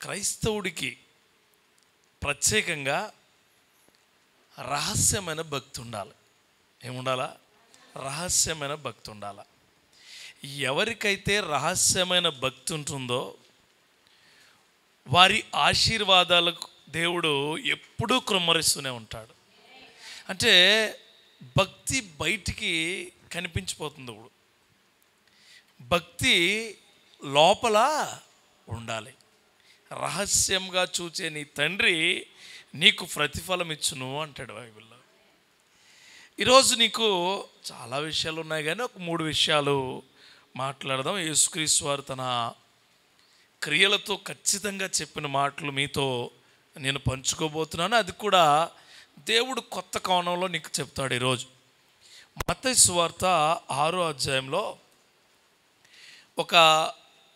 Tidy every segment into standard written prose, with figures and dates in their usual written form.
క్రైస్తవుడికి ప్రత్యేకంగా రహస్యమైన భక్తి ఉండాలి. ఏముండాలా? రహస్యమైన భక్తి ఉండాలి. ఎవరికైతే రహస్యమైన భక్తి ఉంటుందో వారి ఆశీర్వాదాలకు దేవుడు ఎప్పుడూ కృమ్మరిస్తూనే ఉంటాడు. అంటే భక్తి బయటికి కనిపించిపోతుంది. ఇప్పుడు భక్తి లోపల ఉండాలి. రహస్యంగా చూచే నీ తండ్రి నీకు ప్రతిఫలం ఇచ్చును అంటాడు బైబిల్లో. ఈరోజు నీకు చాలా విషయాలు ఉన్నాయి, కానీ ఒక 3 విషయాలు మాట్లాడదాం. యేసుక్రీస్తు వారు తన క్రియలతో ఖచ్చితంగా చెప్పిన మాటలు మీతో నేను పంచుకోబోతున్నాను. అది కూడా దేవుడు కొత్త కోణంలో నీకు చెప్తాడు. ఈరోజు మత్తయి సువార్త 6వ అధ్యాయంలో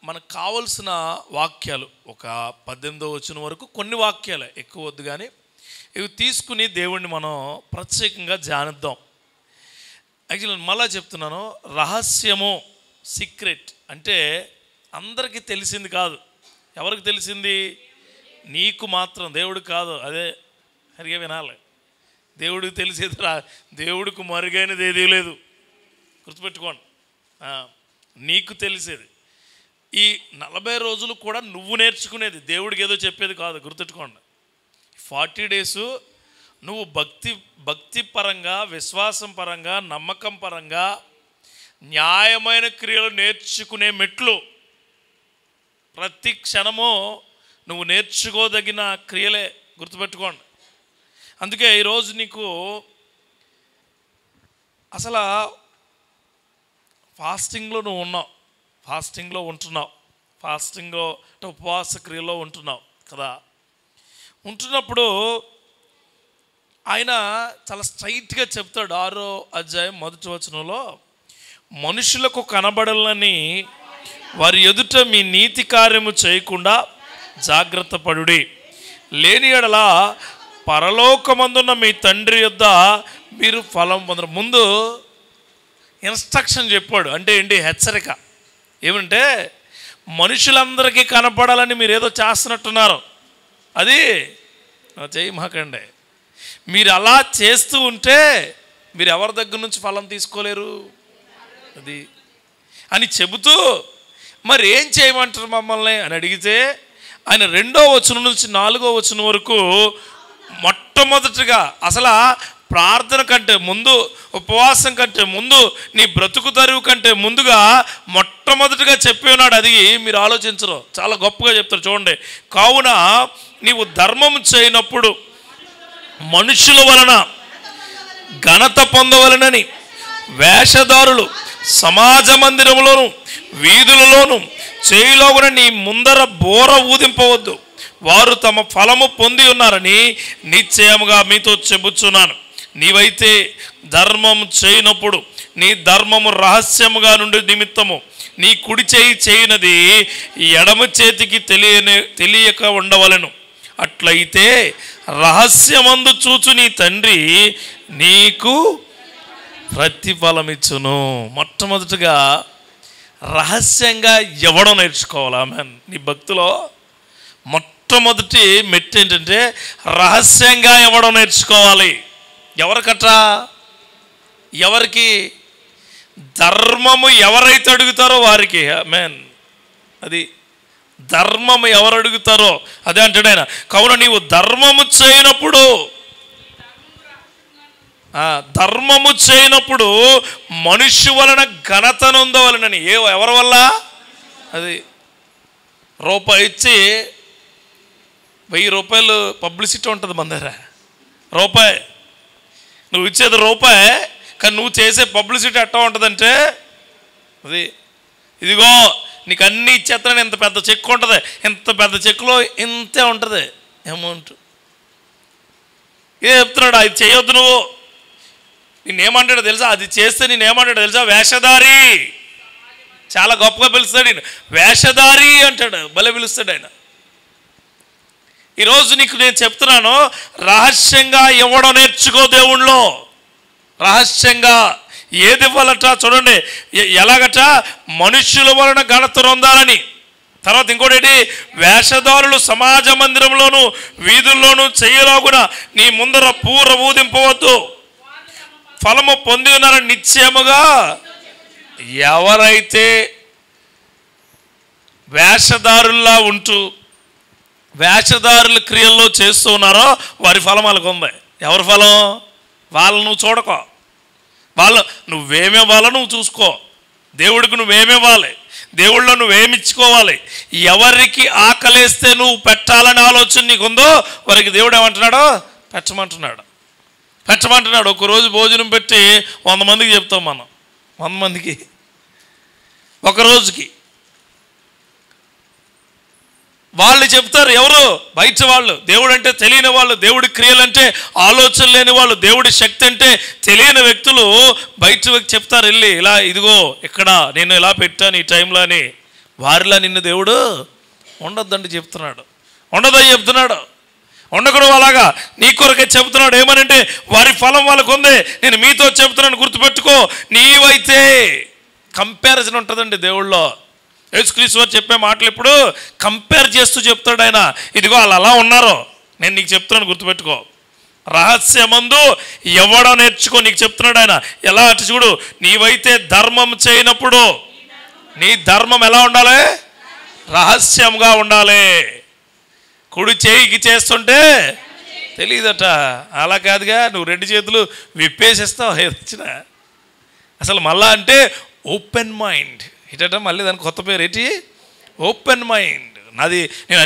మనకు కావలసిన వాక్యాలు ఒక 18వ వచనం వరకు కొన్ని వాక్యాలే, ఎక్కువ వద్దు, కానీ ఇవి తీసుకుని దేవుణ్ణి మనం ప్రత్యేకంగా ధ్యానిద్దాం. యాక్చువల్లీ మళ్ళా చెప్తున్నాను, రహస్యము, సీక్రెట్ అంటే అందరికీ తెలిసింది కాదు. ఎవరికి తెలిసింది? నీకు మాత్రం, దేవుడు కాదు. అదే సరిగా వినాలి. దేవుడికి తెలిసేది దేవుడికి మరుగైనది ఏదీ లేదు, గుర్తుపెట్టుకోండి. నీకు తెలిసేది ఈ 40 రోజులు కూడా నువ్వు నేర్చుకునేది, దేవుడికి ఏదో చెప్పేది కాదు, గుర్తుపెట్టుకోండి. 40 డేస్ నువ్వు భక్తి పరంగా, విశ్వాసం పరంగా, నమ్మకం పరంగా న్యాయమైన క్రియలు నేర్చుకునే మెట్లు. ప్రతి క్షణము నువ్వు నేర్చుకోదగిన క్రియలే, గుర్తుపెట్టుకోండి. అందుకే ఈరోజు నీకు అసలు ఫాస్టింగ్లో నువ్వు ఉన్నావు, ఫాస్టింగ్లో ఉంటున్నావు, ఫాస్టింగ్లో అంటే ఉపవాస క్రియలో ఉంటున్నావు కదా. ఉంటున్నప్పుడు ఆయన చాలా స్ట్రైట్గా చెప్తాడు. 6వ అధ్యాయం 1వ వచనంలో, మనుషులకు కనబడాలని వారి ఎదుట మీ నీతి కార్యము చేయకుండా జాగ్రత్త పడుడి, లేని యెడల పరలోకమందున్న మీ తండ్రి యొద్ద మీరు ఫలం పొందరు. ముందు ఇన్స్ట్రక్షన్ చెప్పాడు. అంటే ఏంటి? హెచ్చరిక. ఏమంటే మనుషులందరికీ కనపడాలని మీరు ఏదో చేస్తున్నట్టున్నారు, అది చేయమాకండి. మీరు అలా చేస్తూ ఉంటే మీరు ఎవరి దగ్గర నుంచి ఫలం తీసుకోలేరు అది అని చెబుతూ, మరి ఏం చేయమంటారు మమ్మల్ని అని అడిగితే ఆయన 2వ వచనం నుంచి 4వ వచనం వరకు మొట్టమొదటిగా అసలు ప్రార్థన కంటే ముందు, ఉపవాసం కంటే ముందు, నీ బ్రతుకు తరువు కంటే ముందుగా మొట్టమొదటిగా చెప్పి ఉన్నాడు. అది మీరు ఆలోచించరు, చాలా గొప్పగా చెప్తారు. చూడండి, కావున నీవు ధర్మం చేయనప్పుడు మనుషుల వలన ఘనత పొందవలనని వేషధారులు సమాజ మందిరంలోను వీధులలోను చేయిలోగున నీ ముందర బోర ఊదింపవద్దు, వారు తమ ఫలము పొంది ఉన్నారని నిశ్చయముగా మీతో చెబుతున్నాను. నీవైతే ధర్మం చేయనప్పుడు నీ ధర్మము రహస్యముగా నుండి నిమిత్తము నీ కుడి చేయి చేయనది ఎడమ చేతికి తెలియక ఉండవలెను. అట్లయితే రహస్యమందు చూచు నీ తండ్రి నీకు ప్రతిఫలమిచ్చును. మొట్టమొదటిగా రహస్యంగా ఇవ్వడం నేర్చుకోవాలి. ఆమేన్. నీ భక్తిలో మొట్టమొదటి మెట్టు ఏంటంటే రహస్యంగా ఇవ్వడం నేర్చుకోవాలి. ఎవరికట? ఎవరికి? ధర్మము ఎవరైతే అడుగుతారో వారికి. ఆమేన్. అది ధర్మము ఎవరు అడుగుతారో అదే అంటాడు ఆయన. కావున నీవు ధర్మము చేయనప్పుడు, ధర్మము చేయనప్పుడు మనుష్యు వలన ఘనత నొందవలనని. ఎవరి వల్ల? అది రూపాయి ఇచ్చి 1000 రూపాయలు పబ్లిసిటీ ఉంటుంది మన దగ్గర. రూపాయి నువ్వు ఇచ్చేది రూపాయి, కానీ నువ్వు చేసే పబ్లిసిటీ ఎట్టా ఉంటుందంటే, అది ఇదిగో నీకు అన్నీ ఇచ్చేస్తాను, ఇంత పెద్ద చెక్ ఉంటుంది, ఇంత పెద్ద చెక్కులో ఇంతే ఉంటుంది అమౌంట్. ఏ చెప్తున్నాడు? అది చేయొద్దు, నువ్వు నేనేమంటాడో తెలుసా? అది చేస్తే నేనేమంటాడో తెలుసా? వేషధారి. చాలా గొప్పగా పిలుస్తాడు ఆయన, వేషధారి అంటాడు, భలే పిలుస్తాడు ఆయన. ఈరోజు నీకు నేను చెప్తున్నాను, రహస్యంగా ఇవ్వడం నేర్చుకో. దేవుళ్ళో రహస్యంగా ఏది ఇవ్వాలట? చూడండి, ఎలాగట? మనుష్యుల వలన ఘనత పొందాలని తర్వాత ఇంకోటి, వేషధారులు సమాజ మందిరంలోను వీధుల్లోనూ చేయలాగున నీ ముందర పూర ఊదింపవద్దు, ఫలము పొంది ఉన్నారని నిశ్చయముగా. ఎవరైతే వేషధారుల్లా ఉంటూ వేషధారుల క్రియల్లో చేస్తూ ఉన్నారో వారి ఫలం వాళ్ళకు ఉంది. ఎవరి ఫలం? వాళ్ళు నువ్వు చూడకో, వాళ్ళు నువ్వేమివ్వాలో నువ్వు చూసుకో. దేవుడికి నువ్వేమివ్వాలి, దేవుళ్ళో నువ్వేమిచ్చుకోవాలి. ఎవరికి ఆకలేస్తే నువ్వు పెట్టాలని ఆలోచన నీకుందో వారికి దేవుడు ఏమంటున్నాడో పెట్టమంటున్నాడు. ఒకరోజు భోజనం పెట్టి 100 మందికి చెప్తాం మనం. 100 మందికి ఒక రోజుకి వాళ్ళు చెప్తారు. ఎవరు? బయట వాళ్ళు, దేవుడు అంటే తెలియని వాళ్ళు, దేవుడి క్రియలంటే ఆలోచన లేని వాళ్ళు, దేవుడి శక్తి అంటే తెలియని వ్యక్తులు బయట చెప్తారు వెళ్ళి, ఇలా ఇదిగో ఇక్కడ నేను ఇలా పెట్టాను ఈ టైంలో అని. వారిలా నిన్ను దేవుడు ఉండొద్దండి చెప్తున్నాడు, ఉండదని చెప్తున్నాడు. ఉండకూడదు అలాగా, నీ కొరకే చెబుతున్నాడు. ఏమనంటే వారి ఫలం వాళ్ళకు ఉంది. నేను మీతో చెబుతున్నాను, గుర్తుపెట్టుకో. నీవైతే కంపారిజన్ ఉంటుందండి దేవుళ్ళో. యేసుక్రీస్తు వారు చెప్పే మాటలు ఇప్పుడు కంపేర్ చేస్తూ చెప్తాడు ఆయన. ఇదిగో వాళ్ళు అలా ఉన్నారు, నేను నీకు చెప్తున్నాను గుర్తుపెట్టుకో. రహస్యమందు ఎవడో నేర్చుకో, నీకు చెప్తున్నాడు ఆయన. ఎలా అంటే చూడు, నీవైతే ధర్మం చేయనప్పుడు నీ ధర్మం ఎలా ఉండాలి? రహస్యంగా ఉండాలి. కుడి చేయికి చేస్తుంటే తెలియదట. అలా కాదుగా, నువ్వు 2 చేతులు విప్పేసేస్తావు ఏదొచ్చిన. అసలు మళ్ళా అంటే ఓపెన్ మైండ్ ఇటట, మళ్ళీ దానికి కొత్త పేరు ఏంటి? Open mind. నాది నేను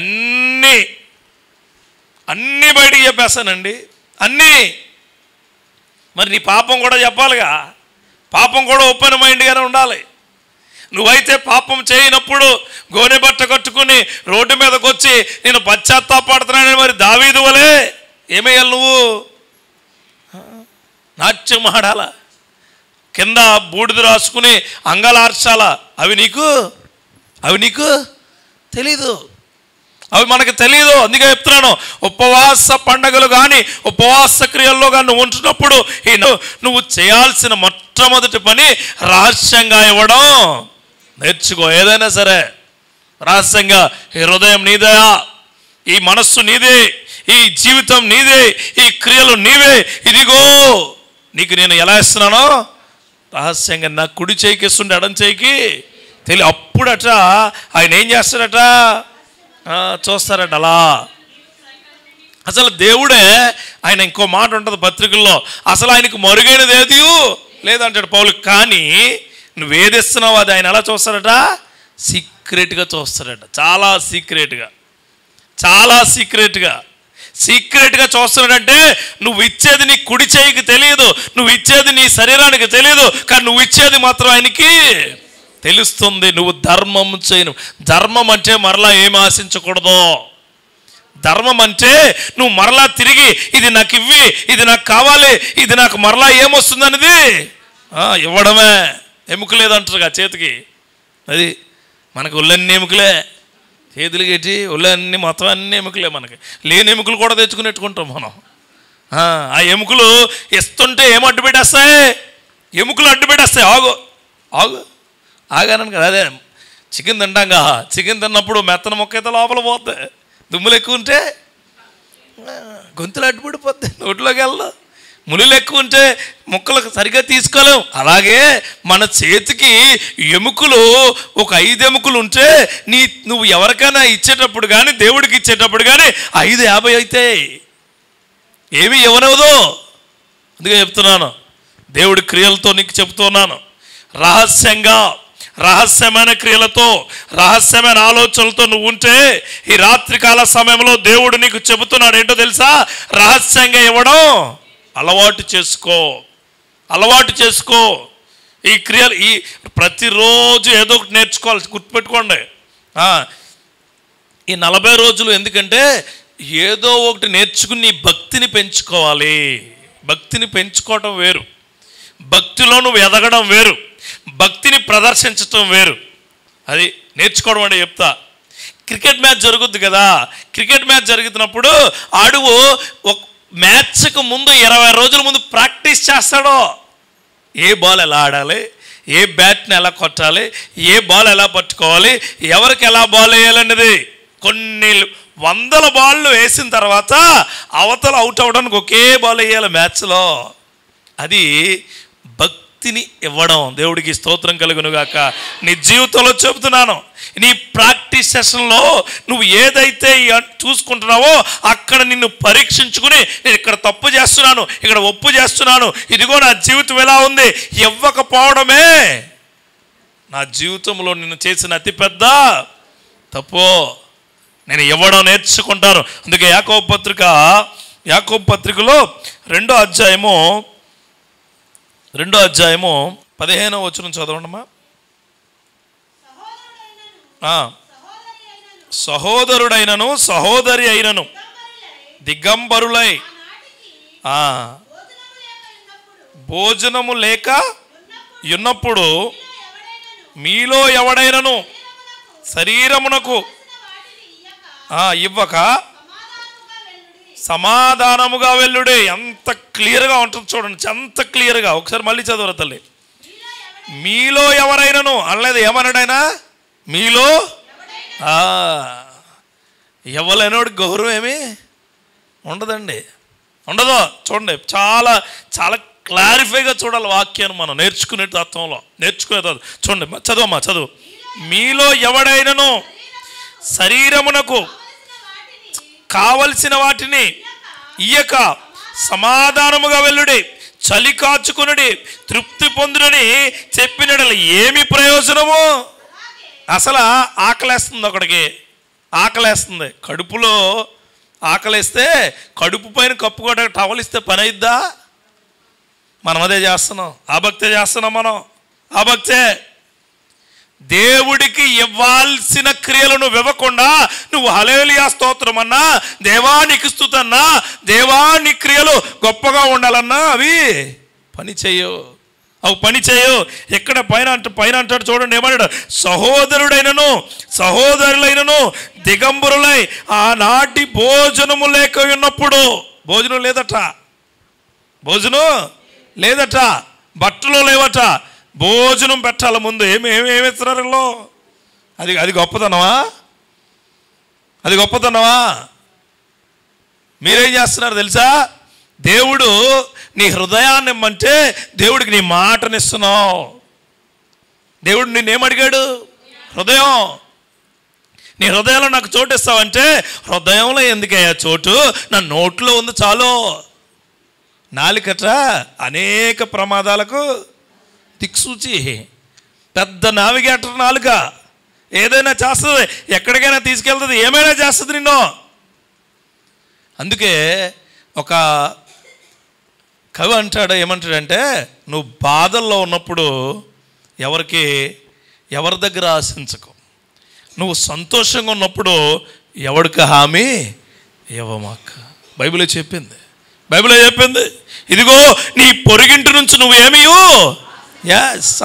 అన్నీ బయటికి చెప్పేస్తానండి, అన్నీ. మరి నీ పాపం కూడా చెప్పాలిగా, పాపం కూడా ఓపెన్ మైండ్గానే ఉండాలి. నువ్వైతే పాపం చేయనప్పుడు గోనె బట్ట కట్టుకుని రోడ్డు మీదకి వచ్చి నేను పశ్చాత్తాపడుతున్నానని మరి దావీదు వలే ఏమేయాలి? నువ్వు నాట్యం ఆడాలా, కింద బూడిద రాసుకుని అంగలార్చాలా? అవి నీకు తెలీదు, అవి మనకు తెలియదు. అందుకే చెప్తున్నాను, ఉపవాస పండగలు కానీ ఉపవాస క్రియల్లో కానీ నువ్వు ఉంటున్నప్పుడు నువ్వు చేయాల్సిన మొట్టమొదటి పని రహస్యంగా ఇవ్వడం నేర్చుకో. ఏదైనా సరే రహస్యంగా. ఈ హృదయం నీదే, ఈ మనస్సు నీదే, ఈ జీవితం నీదే, ఈ క్రియలు నీవే. ఇదిగో నీకు నేను ఎలా ఇస్తున్నానో రహస్యంగా. నా కుడి చేయికి ఇస్తుండే ఎడం చేయికి తెలియ. అప్పుడట ఆయన ఏం చేస్తాడట? చూస్తారట అలా. అసలు దేవుడే ఆయన, ఇంకో మాట ఉంటుంది పత్రికల్లో, అసలు ఆయనకు మరుగైనది ఏది లేదంటాడు పౌలు. కానీ నువ్వేదిస్తున్నావు అది ఆయన ఎలా చూస్తాడట? సీక్రెట్గా చూస్తాడట. చాలా సీక్రెట్గా చూస్తున్నాడంటే నువ్వు ఇచ్చేది నీ కుడి చేయికి తెలియదు, నువ్వు ఇచ్చేది నీ శరీరానికి తెలియదు, కానీ నువ్వు ఇచ్చేది మాత్రం ఆయనకి తెలుస్తుంది. నువ్వు ధర్మం చేయను. ధర్మం అంటే మరలా ఏమి ఆశించకూడదు. ధర్మం అంటే నువ్వు మరలా తిరిగి ఇది నాకు ఇవ్వి, ఇది నాకు కావాలి, ఇది నాకు మరలా ఏమొస్తుంది అనేది ఇవ్వడమే. ఎముకలేదంటారుగా చేతికి, అది మనకు ఒళ్ళన్నీ ఎముకలే, చేతులకి ఎట్టి ఒళ్ళన్నీ మొత్తం అన్ని ఎముకలే. మనకి లేని ఎముకలు కూడా తెచ్చుకుని పెట్టుకుంటాం మనం. ఆ ఎముకలు ఇస్తుంటే ఏం అడ్డు పెట్టేస్తాయి? ఎముకలు అడ్డు పెట్టేస్తాయి. ఆగానని కదా. అదే చికెన్ తింటాంగా, చికెన్ తిన్నప్పుడు మెత్తన మొక్క అయితే లోపల పోద్ది, దుమ్ములు ఎక్కువ ఉంటే గొంతులు అడ్డుపడిపోద్ది, నోట్లోకి వెళ్దాం. ముళ్ళు ఎక్కువ ఉంటే ముక్కలు సరిగ్గా తీసుకోలేం. అలాగే మన చేతికి ఎముకలు ఒక 5 ఎముకలు ఉంటే నువ్వు ఎవరికైనా ఇచ్చేటప్పుడు కానీ దేవుడికి ఇచ్చేటప్పుడు కానీ 5-50 అయితే ఏమీ ఇవ్వనవదు. అందుకే చెప్తున్నాను, దేవుడి క్రియలతో నీకు చెప్తున్నాను. రహస్యమైన క్రియలతో, రహస్యమైన ఆలోచనలతో నువ్వు ఉంటే ఈ రాత్రికాల సమయంలో దేవుడు నీకు చెబుతున్నాడు ఏంటో తెలుసా? రహస్యంగా ఇవ్వడం అలవాటు చేసుకో. ఈ క్రియలు ప్రతిరోజు ఏదో ఒకటి నేర్చుకోవాలి. గుర్తుపెట్టుకోండి, ఈ 40 రోజులు ఎందుకంటే ఏదో ఒకటి నేర్చుకుని నీ భక్తిని పెంచుకోవాలి. భక్తిని పెంచుకోవటం వేరు, భక్తిలో నువ్వు ఎదగడం వేరు, భక్తిని ప్రదర్శించటం వేరు. అది నేర్చుకోవడం అంటే చెప్తా. క్రికెట్ మ్యాచ్ జరుగుద్ది కదా, క్రికెట్ మ్యాచ్ జరుగుతున్నప్పుడు ఆడువు ఒక మ్యాచ్కు ముందు 20 రోజుల ముందు ప్రాక్టీస్ చేస్తాడో ఏ బాల్ ఎలా ఆడాలి, ఏ బ్యాట్ని ఎలా కొట్టాలి, ఏ బాల్ ఎలా పట్టుకోవాలి, ఎవరికి ఎలా బాల్ వేయాలన్నది. కొన్ని వందల బాళ్ళు వేసిన తర్వాత అవతల అవుట్ అవడానికి ఒకే బాల్ వేయాలి మ్యాచ్లో. అది భక్తిని ఇవ్వడం. దేవుడికి స్తోత్రం కలుగునుగాక. నీ జీవితంలో చెబుతున్నాను, నీ ప్రాక్టీస్ సెషన్లో నువ్వు ఏదైతే చూసుకుంటున్నావో అక్కడ నిన్ను పరీక్షించుకుని, నేను ఇక్కడ తప్పు చేస్తున్నాను, ఇక్కడ ఒప్పు చేస్తున్నాను, ఇదిగో నా జీవితం ఎలా ఉంది, ఇవ్వకపోవడమే నా జీవితంలో నిన్ను చేసిన అతిపెద్ద తప్పు. నేను ఇవ్వడం నేర్చుకుంటాను. అందుకే యాకోబు పత్రికలో 2వ అధ్యాయము 15వ వచనం చదవండమ్మా. సహోదరుడైనను సహోదరి అయినను దిగంబరులై భోజనము లేక ఉన్నప్పుడు మీలో ఎవడైనను శరీరమునకు ఇవ్వక సమాధానముగా వెళ్ళుడే. ఎంత క్లియర్గా ఉంటుంది చూడండి, ఎంత క్లియర్గా. ఒకసారి మళ్ళీ చదవరు తల్లి. మీలో ఎవరైనాను అనలేదు, ఏమన్నాడైనా మీలో. ఇవ్వలేనోడు గౌరవం ఏమి ఉండదండి, ఉండదు. చూడండి, చాలా చాలా క్లారిఫైగా చూడాలి వాక్యాన్ని. మనం నేర్చుకునే తత్వంలో నేర్చుకునే చూడండి, చదువు. మీలో ఎవడైనను శరీరమునకు కావలసిన వాటిని ఇయ్యక సమాధానముగా వెళ్ళుడి, చలి కాచుకునుడి, తృప్తి పొందుడని చెప్పినట్లు ఏమి ప్రయోజనము? అసలు ఆకలేస్తుంది, ఒకడికి ఆకలేస్తుంది, కడుపులో ఆకలేస్తే కడుపు పైన కప్పుకోవడానికి టవల్ ఇస్తే పని అయిద్దా? మనం అదే చేస్తున్నాం, ఆభక్తే చేస్తున్నాం మనం, ఆభక్తే. దేవుడికి ఇవ్వాల్సిన క్రియలను ఇవ్వకుండా నువ్వు హల్లెలూయా స్తోత్రం అన్నా, దేవానికి స్తుతన్నా, దేవాని క్రియలు గొప్పగా ఉండాలన్నా అవి పని చేయవు. ఎక్కడ పైన అంటాడు చూడండి, ఏమన్నాడు? సహోదరుడైనను సహోదరులైనను దిగంబరులై ఆనాటి భోజనము లేక ఉన్నప్పుడు. భోజనం లేదట, బట్టలు లేవట, భోజనం పెట్టాలి ముందు. ఏమిస్తున్నారు? అది గొప్పతనమా? మీరేం చేస్తున్నారు తెలుసా? దేవుడు నీ హృదయాన్ని ఇమ్మంటే దేవుడికి నీ మాటనిస్తున్నావు. దేవుడు నిన్నేమడిగాడు? హృదయం. నీ హృదయంలో నాకు చోటు ఇస్తావంటే, హృదయంలో ఎందుకయ్యా చోటు? నా నోట్లో ఉంది చాలు. నాలుకట అనేక ప్రమాదాలకు దిక్సూచి, పెద్ద నావిగేటర్ నాలుక. ఏదైనా చేస్తుంది, ఎక్కడికైనా తీసుకెళ్తుంది, ఏమైనా చేస్తుంది నిన్ను. అందుకే ఒక కవి అంటాడు, ఏమంటాడంటే, నువ్వు బాధల్లో ఉన్నప్పుడు ఎవరి దగ్గర ఆశించకు, నువ్వు సంతోషంగా ఉన్నప్పుడు ఎవరికి హామీ ఇవ్వమాక. బైబిలే చెప్పింది. ఇదిగో నీ పొరుగింటి నుంచి నువ్వేమియు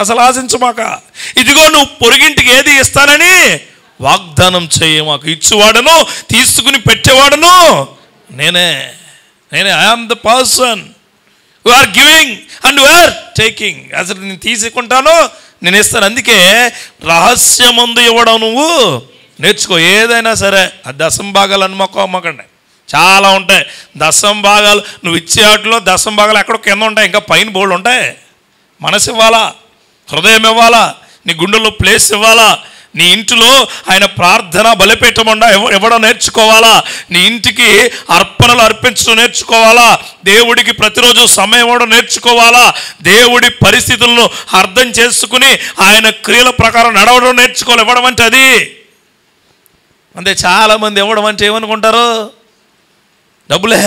అసలు ఆశించమాక. ఇదిగో నువ్వు పొరుగింటికి ఏది ఇస్తానని వాగ్దానం చేయమాకు. ఇచ్చేవాడను తీసుకుని పెట్టేవాడను నేనే. I am the person who are giving and who are taking. అసలు నేను తీసుకుంటాను, నేను ఇస్తాను. అందుకే రహస్యమందు ఇవ్వడం నువ్వు నేర్చుకో. ఏదైనా సరే ఆ దశంభాగాలు అమ్మకండి, చాలా ఉంటాయి దశంభాగాలు. నువ్వు ఇచ్చే వాటిలో దశంభాగాలు ఎక్కడో కింద ఉంటాయి, ఇంకా పైన బోర్డు ఉంటాయి. మనసు ఇవ్వాలా, హృదయం ఇవ్వాలా, నీ గుండెల్లో ప్లేస్ ఇవ్వాలా, నీ ఇంటిలో ఆయన ప్రార్థన బలిపీఠమండా ఇవ్వడం నేర్చుకోవాలా, నీ ఇంటికి అర్పణలు అర్పించడం నేర్చుకోవాలా, దేవుడికి ప్రతిరోజు సమయం ఇవ్వడం నేర్చుకోవాలా, దేవుడి పరిస్థితులను అర్థం చేసుకుని ఆయన క్రియల ప్రకారం నడవడం నేర్చుకోవాలి. ఇవ్వడం అంటే అది. అంటే చాలామంది ఇవ్వడం అంటే ఏమనుకుంటారు? డబ్బులే.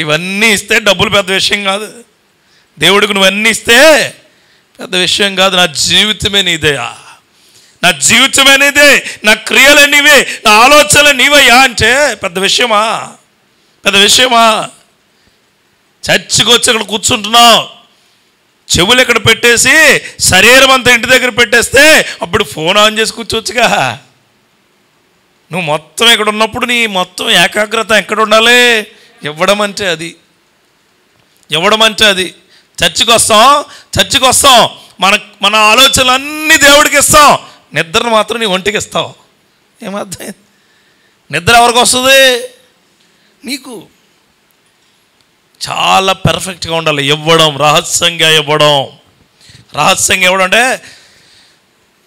ఇవన్నీ ఇస్తే డబ్బులు పెద్ద విషయం కాదు. దేవుడికి నువ్వన్నీ ఇస్తే పెద్ద విషయం కాదు. నా జీవితమే నీదయా, నా జీవితమే నీదే, నా క్రియలే నీవే, నా ఆలోచనలు నీవయ్యా అంటే పెద్ద విషయమా? చర్చికి వచ్చి అక్కడ కూర్చుంటున్నావు, చెవులు ఇక్కడ పెట్టేసి శరీరం అంతా ఇంటి దగ్గర పెట్టేస్తే అప్పుడు ఫోన్ ఆన్ చేసి కూర్చోవచ్చుగా. నువ్వు మొత్తం ఇక్కడ ఉన్నప్పుడు నీ మొత్తం ఏకాగ్రత ఎక్కడ ఉండాలి? ఇవ్వడం అంటే అది. చర్చికి వస్తాం మన ఆలోచనలు అన్నీ దేవుడికి ఇస్తాం, నిద్రను మాత్రం నీ ఒంటికి ఇస్తావు. ఏమర్థం? నిద్ర ఎవరికి వస్తుంది? నీకు. చాలా పర్ఫెక్ట్గా ఉండాలి. ఇవ్వడం, రహస్యంగా ఇవ్వడం అంటే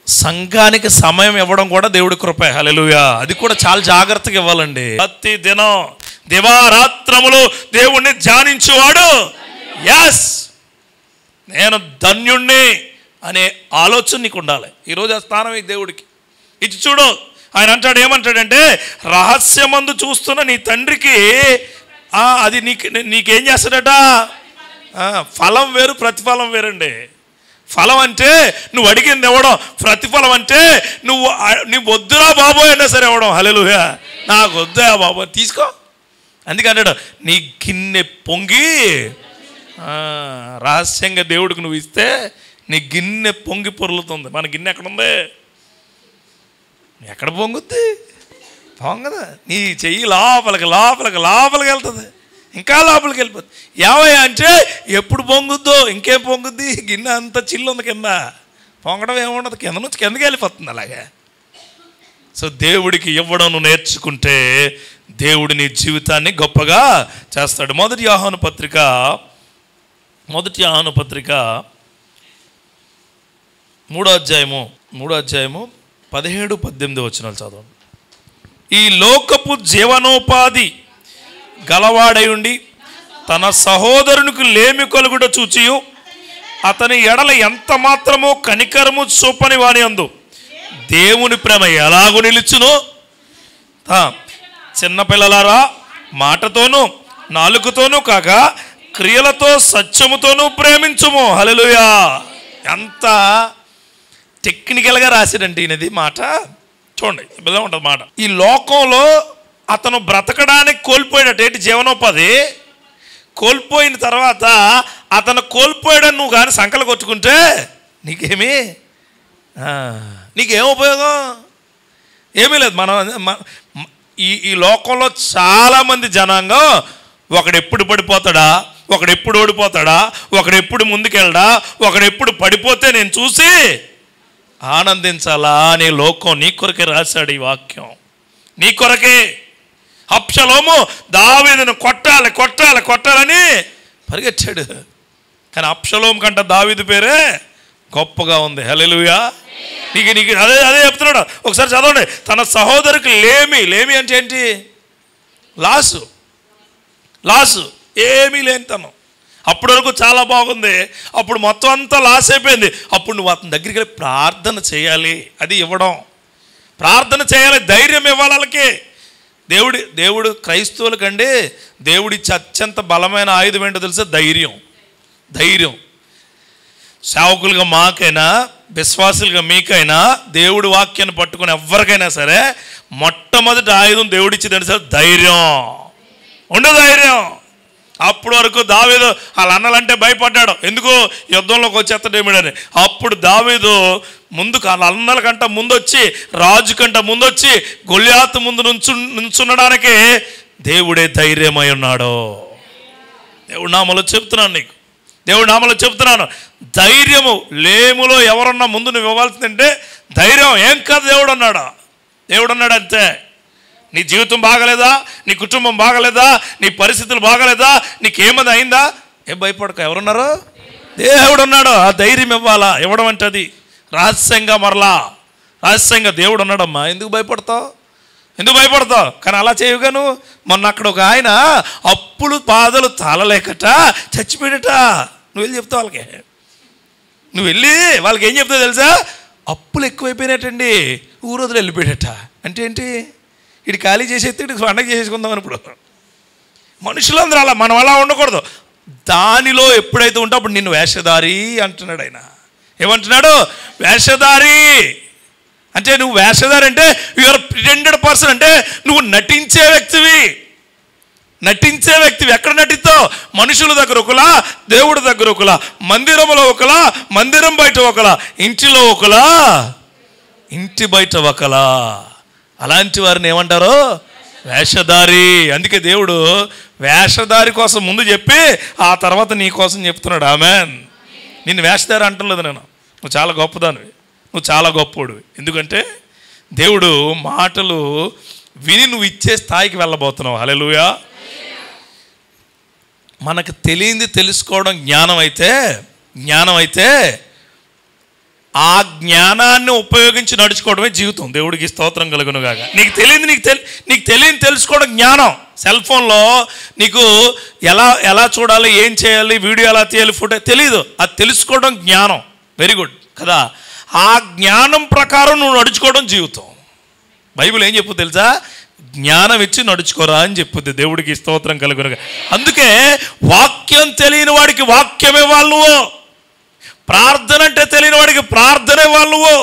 సంఘానికి సమయం ఇవ్వడం కూడా దేవుడి కృపే. హల్లెలూయా. అది కూడా చాలా జాగ్రత్తగా ఇవ్వాలండి. ప్రతి దినం దివారాత్రములు దేవుణ్ణి ధ్యానించువాడు ఎస్ నేను ధన్యుణ్ణి అనే ఆలోచన నీకు ఉండాలి. ఈరోజు ఆ స్థానం ఈ దేవుడికి ఇటు చూడు. ఆయన అంటాడు, ఏమంటాడంటే, రహస్యమందు చూస్తున్న నీ తండ్రికి అది నీకేం చేస్తాడట? ఫలం వేరు, ప్రతిఫలం వేరండి. ఫలం అంటే నువ్వు అడిగింది ఇవ్వడం, ప్రతిఫలం అంటే నీ వద్దురా బాబోయ్ అయినా సరే ఇవ్వడం. హల్లెలూయా. నాకు వద్దా బాబోయ్ తీసుకో. అందుకంటాడు, నీ గిన్నె పొంగి రహస్యంగా దేవుడికి నువ్వు ఇస్తే నీ గిన్నె పొంగి పొర్లుతుంది. మన గిన్నె ఎక్కడుంది? ఎక్కడ పొంగుద్ది? పొంగదా. నీ చెయ్యి లోపలికి వెళ్తుంది, ఇంకా లోపలికి వెళ్ళిపోతుంది. ఏమయ్యా అంటే ఎప్పుడు పొంగుద్దో, ఇంకేం పొంగుద్ది? గిన్నె అంతా చిల్లు ఉంది కింద, పొంగడం ఏముండదు, కింద నుంచి కిందకి వెళ్ళిపోతుంది అలాగే. సో దేవుడికి ఇవ్వడం నువ్వు నేర్చుకుంటే దేవుడు నీ జీవితాన్ని గొప్పగా చేస్తాడు. మొదటి యోహాను పత్రిక 3వ అధ్యాయము 17-18 వచనాలు చదవండి. ఈ లోకపు జీవనోపాధి గలవాడై ఉండి తన సహోదరునికి లేమి కలుగుట చూచియు అతని ఎడల ఎంత మాత్రమో కనికరము చూపని వాని యందు దేవుని ప్రేమ ఎలాగూ నిలుచును? చిన్నపిల్లలారా, మాటతోనూ నాలుకతోనూ కాక క్రియలతో సత్యముతోనూ ప్రేమించుము. హల్లెలూయా. ఎంత టెక్నికల్గా రాశాడంటే ఈయనది మాట. చూడండి, ఇలా ఉంటుంది మాట. ఈ లోకంలో అతను బ్రతకడానికి కోల్పోయాడట. ఏంటి? జీవనోపాధి కోల్పోయిన తర్వాత అతను కోల్పోయాడని నువ్వు కానీ సంకలు కొట్టుకుంటే నీకేం ఉపయోగం? ఏమీ లేదు. ఈ లోకంలో చాలామంది జనాంగం ఒకడెప్పుడు పడిపోతాడా, ఒకడెప్పుడు ఓడిపోతాడా, ఒకడెప్పుడు ముందుకెళ్ళడా, ఒకడెప్పుడు పడిపోతే నేను చూసి ఆనందించాలా అనే లోకం నీ కొరకే రాశాడు ఈ వాక్యం. నీ కొరకే. అబ్షలోము దావీదును కొట్టాలని పరిగెత్తాడు, కానీ అబ్షలోము కంటే దావీదు పేరే గొప్పగా ఉంది. హల్లెలూయా. నీకు అదే చెప్తున్నాడు. ఒకసారి చదవండి. తన సహోదరికి లేమి అంటే ఏంటి? లాసు ఏమీ లేని తను. అప్పటి వరకు చాలా బాగుంది, అప్పుడు మొత్తం అంతా లాస్ అయిపోయింది. అప్పుడు నువ్వు అతని దగ్గరికి వెళ్ళి ప్రార్థన చేయాలి. అది ఇవ్వడం. ప్రార్థన చేయాలి, ధైర్యం ఇవ్వాలి వాళ్ళకి. దేవుడు క్రైస్తవులకండి దేవుడిచ్చే అత్యంత బలమైన ఆయుధం ఏంటో తెలుసా? ధైర్యం. సేవకులుగా మాకైనా, విశ్వాసులుగా మీకైనా, దేవుడి వాక్యాన్ని పట్టుకుని ఎవరికైనా సరే మొట్టమొదటి ఆయుధం దేవుడిచ్చి తెలుసా? ధైర్యం. ధైర్యం. అప్పుడు వరకు దావీదు వాళ్ళ అన్నలంటే భయపడ్డాడు. ఎందుకు? యుద్ధంలోకి వచ్చేస్తాడేమిడని. అప్పుడు దావీదు ముందుకు వాళ్ళ అన్నల కంట ముందొచ్చి, రాజు కంట ముందొచ్చి గొల్యాతు ముందు నుంచుండడానికి దేవుడే ధైర్యమై ఉన్నాడు. దేవుడి నామములో చెప్తున్నాను. ధైర్యము. లేములో ఎవరన్నా ముందు నువ్వు ఇవ్వాల్సిందంటే ధైర్యం. ఏం కాదు, దేవుడు అన్నాడు అంతే. నీ జీవితం బాగలేదా, నీ కుటుంబం బాగలేదా, నీ పరిస్థితులు బాగలేదా, నీకేమది అయిందా, ఏం భయపడక. ఎవరున్నారు? దేవుడు ఉన్నాడు. ఆ ధైర్యం ఇవ్వాలా. ఇవ్వడం అంటే అది రహస్యంగా దేవుడు ఉన్నాడమ్మా. ఎందుకు భయపడతావు? కానీ అలా చేయవుగా నువ్వు. మొన్న అక్కడ ఒక ఆయన అప్పులు బాధలు తాళలేకట చచ్చిపోయాడట. నువ్వు వెళ్ళి చెప్తావు వాళ్ళకి. వాళ్ళకి ఏం చెప్తావు తెలుసా? అప్పులు ఎక్కువైపోయినట్టండి, ఊరు వదిలి వెళ్ళిపోయాడట. అంటే ఏంటి? ఇటు ఖాళీ చేసేస్తే ఇటు పండగ చేసేసుకుందామని. ఇప్పుడు మనుషులందరూ అలా, మనం అలా ఉండకూడదు. దానిలో ఎప్పుడైతే ఉంటే అప్పుడు నిన్ను వేషధారి అంటున్నాడు ఆయన. ఏమంటున్నాడు? వేషధారి అంటే నువ్వు వేషధారి అంటే యువర్ ప్రిటెండెడ్ పర్సన్, అంటే నువ్వు నటించే వ్యక్తివి. ఎక్కడ నటిస్తావు? మనుషుల దగ్గర ఒకలా, దేవుడి దగ్గర ఒకలా, మందిరంలో ఒకలా, మందిరం బయట ఒకలా, ఇంటిలో ఒకలా, ఇంటి బయట ఒకలా. అలాంటి వారిని ఏమంటారు? వేషధారి. అందుకే దేవుడు వేషధారి కోసం ముందు చెప్పి ఆ తర్వాత నీ కోసం చెప్తున్నాడు. ఆమెన్. నిన్ను వేషధారి అంటలేదు నేను, నువ్వు చాలా గొప్పదానివి, నువ్వు చాలా గొప్పోడివి. ఎందుకంటే దేవుడు మాటలు విని నువ్వు ఇచ్చే స్థాయికి వెళ్ళబోతున్నావు. హల్లెలూయా. మనకు తెలియంది తెలుసుకోవడం జ్ఞానం అయితే ఆ జ్ఞానాన్ని ఉపయోగించి నడుచుకోవడమే జీవితం. దేవుడికి స్తోత్రం కలుగును గాక. నీకు తెలియని తెలుసుకోవడం జ్ఞానం. సెల్ ఫోన్లో నీకు ఎలా చూడాలి, ఏం చేయాలి, వీడియో ఎలా తీయాలి, ఫోటో తెలియదు, అది తెలుసుకోవడం జ్ఞానం. వెరీ గుడ్ కదా. ఆ జ్ఞానం ప్రకారం నువ్వు నడుచుకోవడం జీవితం. బైబిల్ ఏం చెప్పు తెలుసా? జ్ఞానం ఇచ్చి నడుచుకోరా అని చెప్పుద్ది. దేవుడికి స్తోత్రం కలుగునుగా. అందుకే వాక్యం తెలియని వాడికి వాక్యం ఇవ్వాలి నువ్వు, ప్రార్థన అంటే తెలియని వాడికి ప్రార్థన ఇవ్వాలి నువ్వు,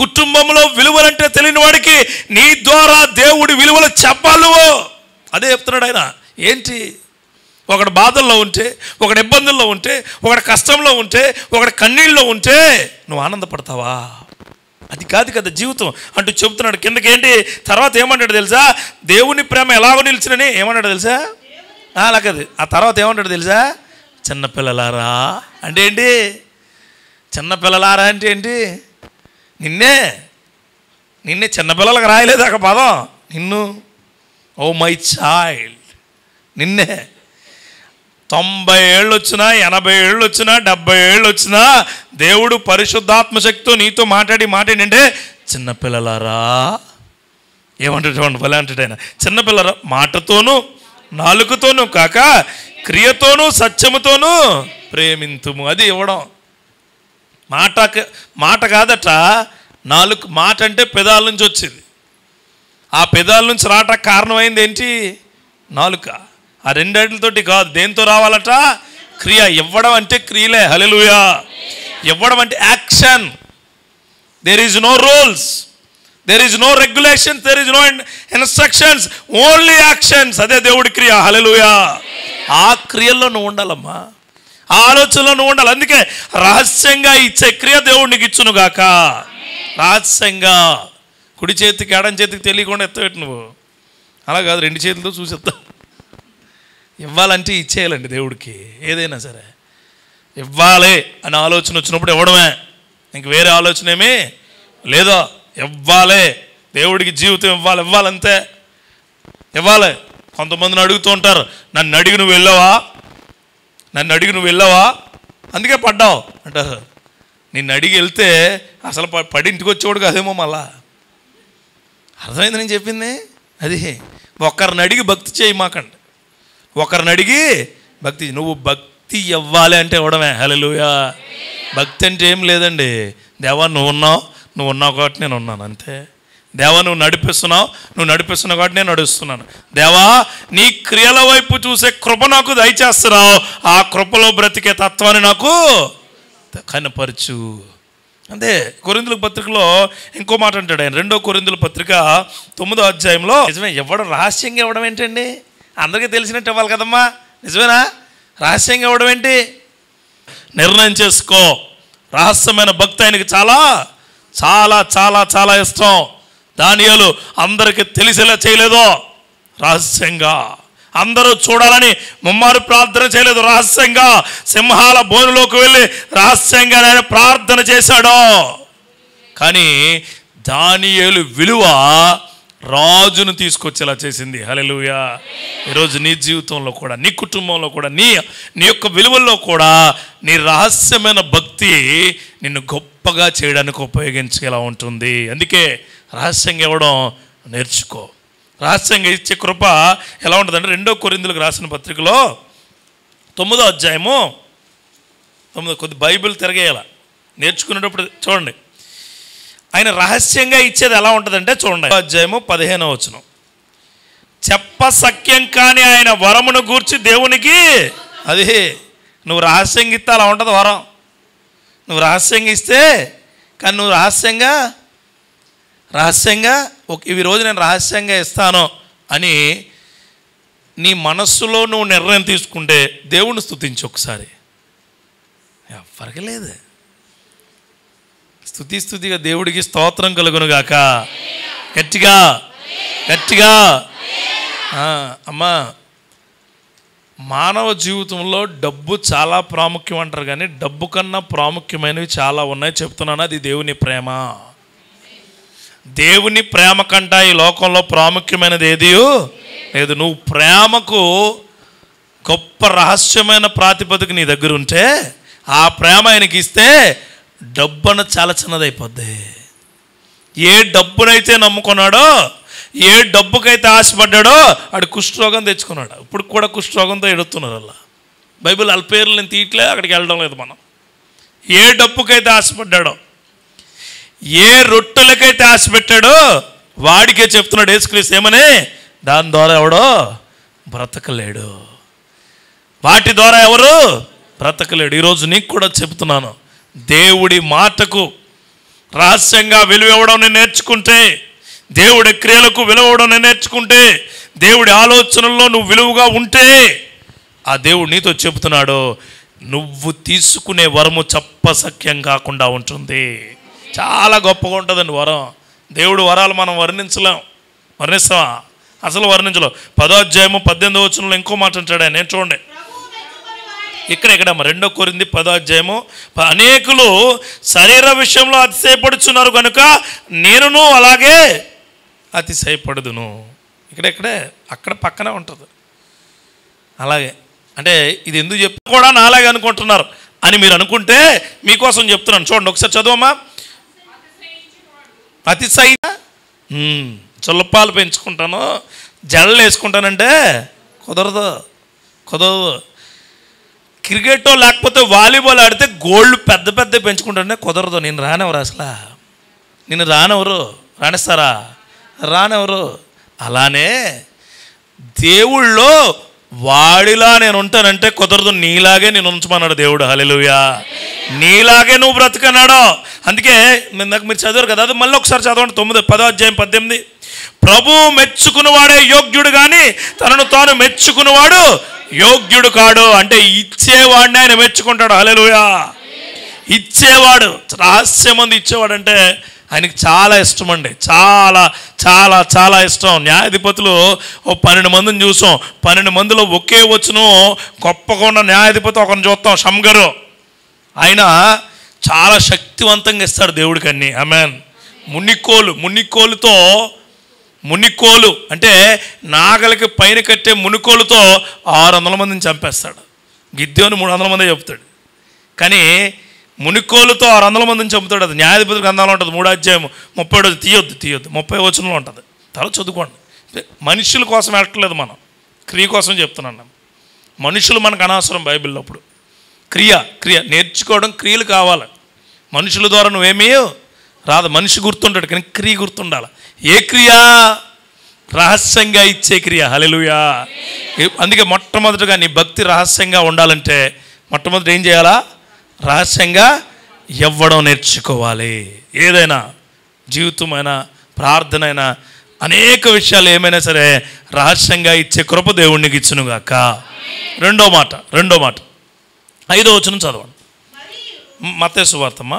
కుటుంబంలో విలువలంటే తెలియని వాడికి నీ ద్వారా దేవుడి విలువలు చెప్పాలి నువ్వు. అదే చెప్తున్నాడు ఆయన. ఏంటి? ఒకటి బాధల్లో ఉంటే, ఒకటి ఇబ్బందుల్లో ఉంటే, ఒకటి కష్టంలో ఉంటే, ఒకటి కన్నీళ్ళలో ఉంటే నువ్వు ఆనందపడతావా? అది కాదు కదా జీవితం అంటూ చెబుతున్నాడు. కిందకి ఏంటి తర్వాత ఏమంటాడు తెలుసా? దేవుని ప్రేమ ఎలాగో నిలిచినని ఏమన్నాడు తెలుసా? అలాగది. ఆ తర్వాత ఏమంటాడు తెలుసా? చిన్నపిల్లలారా అంటే ఏంటి? చిన్నపిల్లలారా అంటే ఏంటి? నిన్నే చిన్నపిల్లలకు రాయలేదు ఒక పదం. నిన్ను, ఓ మై చైల్డ్, నిన్నే 90 ఏళ్ళు వచ్చినా, 80 ఏళ్ళు వచ్చినా, 70 ఏళ్ళు వచ్చినా దేవుడు పరిశుద్ధాత్మశక్తితో నీతో మాట్లాడి చిన్నపిల్లలారా ఏమంటాడు? భలే అంటాడు ఆయన. చిన్నపిల్లరా మాటతోనూ నాలుకతోనూ కాక క్రియతోనూ సత్యముతోనూ ప్రేమింతుము. అది ఇవ్వడం. మాట కాదట, నాలుక. మాట అంటే పెదాల నుంచి వచ్చింది. ఆ పెదాల నుంచి రావటానికి కారణమైంది ఏంటి? నాలుక. ఆ రెండేళ్లతోటి కాదు, దేంతో రావాలట? క్రియ. ఇవ్వడం అంటే క్రియలే. హల్లెలూయా. ఇవ్వడం అంటే action. There is no rules, there is no regulations, there is no instructions, only actions. అదే దేవుడి క్రియ. హల్లెలూయా. ఆ క్రియల్లో నువ్వు ఉండాలమ్మా, ఆ ఆలోచనలో నువ్వు ఉండాలి. అందుకే రహస్యంగా ఇచ్చే క్రియ దేవుడు నీకు ఇచ్చును గాక. రహస్యంగా కుడి చేతికి ఎడం చేతికి తెలియకుండా ఎత్తవేటు నువ్వు. అలా కాదు, 2 చేతులతో చూసేస్తా. ఇవ్వాలంటే ఇచ్చేయాలండి దేవుడికి. ఏదైనా సరే ఇవ్వాలి అనే ఆలోచన వచ్చినప్పుడు ఇవ్వడమే, ఇంక వేరే ఆలోచన ఏమీ లేదో. ఇవ్వాలి, దేవుడికి జీవితం ఇవ్వాలంతే. ఇవ్వాలి. కొంతమందిని అడుగుతూ ఉంటారు, నన్ను అడిగి నువ్వు వెళ్ళావా, అందుకే పడ్డావు అంటారు. నిన్ను అడిగి వెళ్తే అసలు పడి ఇంటికి వచ్చేవాడు కాదేమో. మళ్ళా అర్థమైంది నేను చెప్పింది అది. ఒకరిని అడిగి భక్తి చేయి మాకండి, ఒకరిని అడిగి భక్తి. నువ్వు భక్తి ఇవ్వాలి అంటే ఇవ్వడమే. హల్లెలూయా. భక్తి అంటే ఏం లేదండి. దేవా నువ్వు ఉన్నావు కాబట్టి నేను ఉన్నాను అంతే. దేవా నువ్వు నడిపిస్తున్నావు కాబట్టి నేను నడుస్తున్నాను. దేవా నీ క్రియల వైపు చూసే కృప నాకు దయచేస్తున్నావు, ఆ కృపలో బ్రతికే తత్వాన్ని నాకు కనపరచు. అంతే. కొరింథీయుల పత్రికలో ఇంకో మాట అంటాడు ఆయన. 2వ కొరింథీయుల పత్రిక 9వ అధ్యాయంలో, నిజమే ఇవ్వడం, రహస్యంగా ఇవ్వడం ఏంటండి? అందరికీ తెలిసినట్టు ఇవ్వాలి కదమ్మా. నిజమేనా? రహస్యంగా ఇవ్వడం ఏంటి? నిర్ణయం చేసుకో. రహస్యమైన భక్తి ఆయనకి చాలా చాలా చాలా చాలా ఇష్టం. దానియేలు అందరికీ తెలిసేలా చేయలేదు, రహస్యంగా. అందరూ చూడాలని ముమ్మారు ప్రార్థన చేయలేదు, రహస్యంగా. సింహాల బోనులోకి వెళ్ళి రహస్యంగా ఆయన ప్రార్థన చేశాడు. కానీ దానియేలు విలువ రాజును తీసుకొచ్చేలా చేసింది. హల్లెలూయా. ఈరోజు నీ జీవితంలో కూడా, నీ కుటుంబంలో కూడా, నీ యొక్క విలువల్లో కూడా నీ రహస్యమైన భక్తి నిన్ను గొప్పగా చేయడానికి ఉపయోగించేలా ఉంటుంది. అందుకే రహస్యంగా ఇవ్వడం నేర్చుకో. రహస్యంగా ఇచ్చే కృప ఎలా ఉంటుందంటే 2వ కొరింథీయులకు రాసిన పత్రికలో 9వ అధ్యాయము 9. కొద్ది బైబిల్ తిరగేయాల నేర్చుకునేటప్పుడు చూడండి. ఆయన రహస్యంగా ఇచ్చేది ఎలా ఉంటుందంటే చూడండి. అధ్యాయము 15వ వచనం. చెప్పసఖ్యం కాని ఆయన వరమును గూర్చి దేవునికి, అది నువ్వు రహస్యంగా ఇస్తే అలా ఉంటుంది వరం. నువ్వు రహస్యంగా ఇస్తే, కానీ నువ్వు రహస్యంగా ఇవి రోజు నేను రహస్యంగా ఇస్తాను అని నీ మనస్సులో నువ్వు నిర్ణయం తీసుకుంటే దేవుణ్ణి స్తుతించు ఒకసారి. ఎవరికి లేదు. స్తుతిగా దేవుడికి స్తోత్రం కలుగును గాక. గట్టిగా అమ్మా, మానవ జీవితంలో డబ్బు చాలా ప్రాముఖ్యం అంటారు, కానీ డబ్బు కన్నా ప్రాముఖ్యమైనవి చాలా ఉన్నాయి చెప్తున్నాను. అది దేవుని ప్రేమ. దేవుని ప్రేమ కంటే ఈ లోకంలో ప్రాముఖ్యమైనది ఏది లేదు. నువ్వు ప్రేమకు గొప్ప రహస్యమైన ప్రాతిపదిక నీ దగ్గర ఉంటే, ఆ ప్రేమ ఆయనకి ఇస్తే డబ్బు అన్నది చాలా చిన్నదైపోద్ది. ఏ డబ్బునైతే నమ్ముకున్నాడో, ఏ డబ్బుకైతే ఆశపడ్డాడో ఆడు కుష్ఠరోగం తెచ్చుకున్నాడు. ఇప్పుడు కూడా కుష్ఠరోగంతో ఎడుతున్నారు. అలా బైబిల్ వాళ్ళ పేర్లు నేను తీయట్లే, అక్కడికి వెళ్ళడం లేదు మనం. ఏ డబ్బుకైతే ఆశపడ్డాడో, ఏ రొట్టెలకైతే ఆశ పెట్టాడో వాడికే చెప్తున్నాడు యేసుక్రీస్తు ఏమని, దాని ద్వారా ఎవడో బ్రతకలేడు, వాటి ద్వారా ఎవరు బ్రతకలేడు. ఈరోజు నీకు కూడా చెప్తున్నాను, దేవుడి మాటకు రహస్యంగా విలువ ఇవ్వడం నేను నేర్చుకుంటే, దేవుడి క్రియలకు విలువ ఇవ్వడం నేను నేర్చుకుంటే, దేవుడి ఆలోచనల్లో నువ్వు విలువగా ఉంటే, ఆ దేవుడు నీతో చెబుతున్నాడు, నువ్వు తీసుకునే వరము చప్పసఖ్యం కాకుండా ఉంటుంది. చాలా గొప్పగా ఉంటుందండి వరం. దేవుడు వరాలు మనం వర్ణిస్తామా? అసలు వర్ణించలేం. 10వ అధ్యాయము 18వ వచనంలో ఇంకో మాట అంటాడు ఆయన. చూడండి, ఇక్కడ 2 కొరింథీ 10వ అధ్యాయము, అనేకులు శరీర విషయంలో అతిశయపడుచున్నారు కనుక నేనును అలాగే అతిశయపడుదును. ఇక్కడే అక్కడ పక్కనే ఉంటుంది. అలాగే అంటే ఇది ఎందుకు చెప్పి కూడా నాలాగే అనుకుంటున్నారు అని మీరు అనుకుంటే మీకోసం చెప్తున్నాను. చూడండి ఒకసారి చదవమ్మా. అతిశయ చుల్లపాలు పెంచుకుంటాను, జడలు వేసుకుంటానంటే కుదరదు. క్రికెట్ లేకపోతే వాలీబాల్ ఆడితే గోల్డ్ పెద్ద పెద్ద పెంచుకుంటానే కుదరదు. నేను రానెవరు, అసలు నేను రాణిస్తారా? రానెవరు. అలానే దేవుళ్ళో వాడిలా నేను ఉంటానంటే కుదరదు. నీలాగే నేను ఉంచమన్నాడు దేవుడు. హల్లెలూయా. నీలాగే నువ్వు బ్రతకన్నాడు. అందుకే ఇందాక మీరు చదివారు కదా, అది మళ్ళీ ఒకసారి చదవండి. 10వ అధ్యాయం 18. ప్రభువు మెచ్చుకున్నవాడే యోగ్యుడు కానీ తనను తాను మెచ్చుకున్నవాడు యోగ్యుడు కాడు. అంటే ఇచ్చేవాడిని ఆయన మెచ్చుకుంటాడు. హల్లెలూయా. ఇచ్చేవాడు, రహస్యమంది ఇచ్చేవాడు అంటే ఆయనకి చాలా ఇష్టం అండి. చాలా చాలా చాలా ఇష్టం. న్యాయాధిపతులు 12 మందిని చూసాం. 12 మందిలో ఒకే వచ్చును గొప్పగా ఉన్న న్యాయాధిపతి ఒకరిని చూస్తాం, షమ్గరు. ఆయన చాలా శక్తివంతంగా ఇస్తాడు దేవుడికి అన్ని. ఆమేన్. మునికోలు అంటే నాగలికి పైన కట్టే మునికోలుతో 600 మందిని చంపేస్తాడు. గిద్యోను 300 మందే చెప్తాడు, కానీ మునికోలుతో 600 మందిని చంపుతాడు. అది న్యాయాధిపతి గ్రంథంలో ఉంటుంది. 3వ అధ్యాయం 30 తీయొద్దు 30 వచనంలో ఉంటుంది. తర్వాత చదువుకోండి. మనుషుల కోసం వెళ్ళట్లేదు, మనం క్రియ కోసం చెప్తున్నాను. మనుషులు మనకు అనవసరం బైబిల్లో. అప్పుడు క్రియ నేర్చుకోవడం, క్రియలు కావాలి. మనుషుల ద్వారా నువ్వేమీ రాదు. మనిషి గుర్తుంటాడు, కానీ క్రియ గుర్తుండాలి. ఏ క్రియ? రహస్యంగా ఇచ్చే క్రియ. హల్లెలూయా. అందుకే మొట్టమొదటిగా నీ భక్తి రహస్యంగా ఉండాలంటే మొట్టమొదటి ఏం చేయాలా? రహస్యంగా ఇవ్వడం నేర్చుకోవాలి. ఏదైనా జీవితమైనా ప్రార్థనైనా అనేక విషయాలు ఏమైనా సరే రహస్యంగా ఇచ్చే కృప దేవునికి ఇచ్చునుగాక. రెండో మాట 5వ వచనం చదవండి. మత్తయి సువార్తమ్మ.